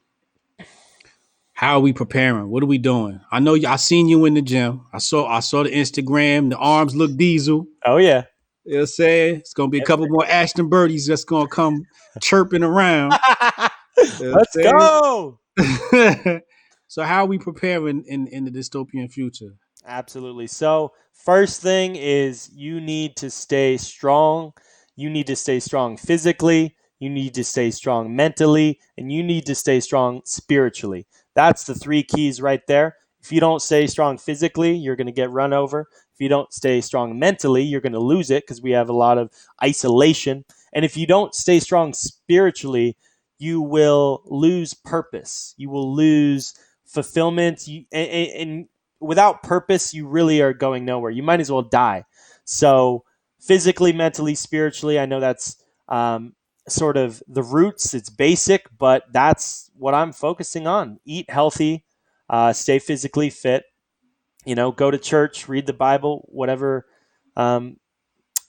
How are we preparing? What are we doing? I know I seen you in the gym. I saw the Instagram. The arms look diesel. Oh yeah. You know what I'm saying? It's gonna be a Yes, couple more Ashton birdies that's gonna come chirping around. sir. You know Let's what go. I'm saying? So how are we preparing in the dystopian future? Absolutely. So, first thing is you need to stay strong. You need to stay strong physically. You need to stay strong mentally. And you need to stay strong spiritually. That's the three keys right there. If you don't stay strong physically, you're going to get run over. If you don't stay strong mentally, you're going to lose it because we have a lot of isolation. And if you don't stay strong spiritually, you will lose purpose. You will lose fulfillment. And without purpose, you really are going nowhere. You might as well die. So, physically, mentally, spiritually, I know that's sort of the roots. It's basic, but that's what I'm focusing on. Eat healthy, stay physically fit. Go to church, read the Bible, whatever um,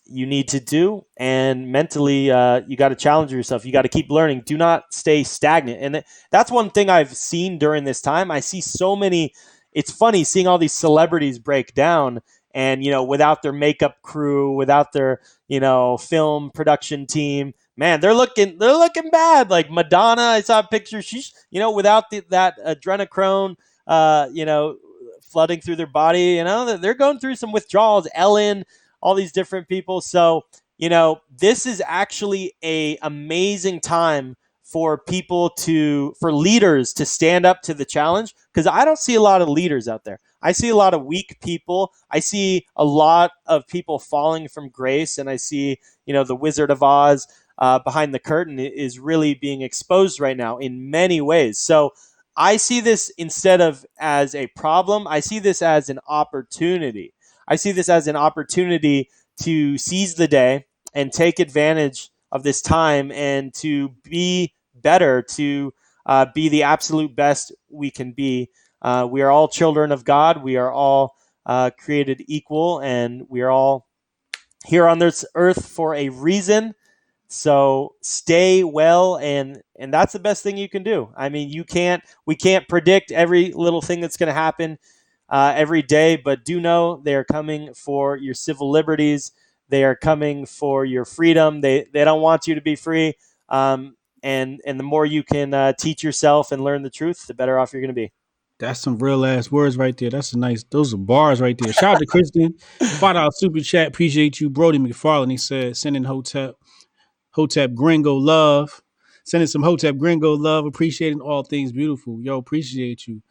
you need to do. And mentally, you got to challenge yourself. You got to keep learning. Do not stay stagnant. And that's one thing I've seen during this time. I see so many. It's funny seeing all these celebrities break down and without their makeup crew, without their film production team. Man, they're looking bad. Like Madonna, I saw a picture. She's without that adrenochrome, flooding through their body. They're going through some withdrawals. Ellen, all these different people. So, this is actually a amazing time for for leaders to stand up to the challenge, because I don't see a lot of leaders out there. I see a lot of weak people. I see a lot of people falling from grace, and I see, the Wizard of Oz behind the curtain is really being exposed right now in many ways. So I see this instead of as a problem, I see this as an opportunity. I see this as an opportunity to seize the day and take advantage of this time and to be better, to be the absolute best we can be. We are all children of God. We are all created equal, and we are all here on this earth for a reason. So stay well, and that's the best thing you can do. I mean, we can't predict every little thing that's going to happen every day, but do know they are coming for your civil liberties. They are coming for your freedom. They don't want you to be free. And the more you can teach yourself and learn the truth, the better off you're going to be. That's some real ass words right there. Those are bars right there. Shout out to Kristen. $5 super chat. Appreciate you. Brody McFarlane, he said, sending Hotep Gringo love. Sending some Hotep Gringo love. Appreciating all things beautiful. Yo, appreciate you.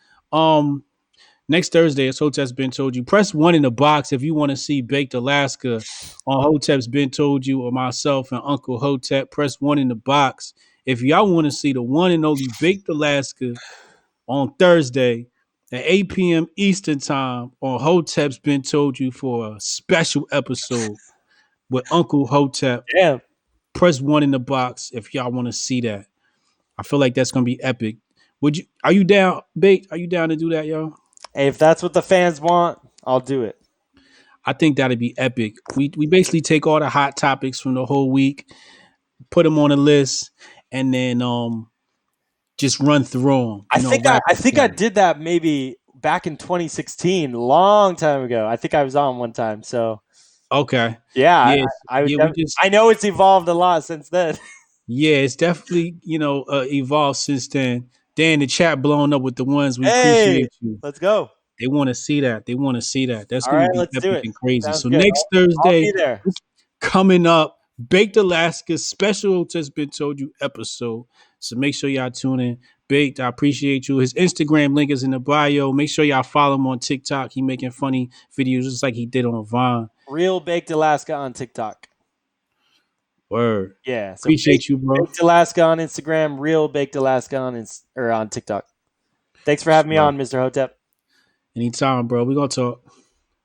Next Thursday, as Hotep's been told you, press one in the box if you want to see Baked Alaska on Hotep's been told you, or myself and Uncle Hotep. Press one in the box if y'all want to see the one and only Baked Alaska on Thursday at 8 p.m. Eastern Time on Hotep's Been Told You for a special episode with Uncle Hotep. Yeah. Press one in the box if y'all want to see that. I feel like that's gonna be epic. Are you down, Bait? Are you down to do that, yo? Hey, if that's what the fans want, I'll do it. I think that'd be epic. We basically take all the hot topics from the whole week, put them on a list, and then just run through them. I think I, I rapid think I fire. did that maybe back in 2016, long time ago. I think I was on one time. So Okay. yeah, Yes. I would. Yeah. We just. I know it's evolved a lot since then. Yeah. It's definitely evolved since then. Dan, the chat blowing up with the ones. We Hey, appreciate you. let's go. They want to see that. They want to see that. That's All going to right, be let's do epic it. and crazy. Sounds So good. next I'll Thursday, be there. coming up, Baked Alaska special Just Been Told You episode. So make sure y'all tune in. Baked, I appreciate you. His Instagram link is in the bio. Make sure y'all follow him on TikTok. He making funny videos just like he did on Vine. Real Baked Alaska on TikTok. Word. Yeah. So Appreciate you, bro. Baked Alaska on Instagram. Real Baked Alaska on TikTok. Thanks for having me Word. on, Mr. Hotep. Anytime, bro. We gonna talk.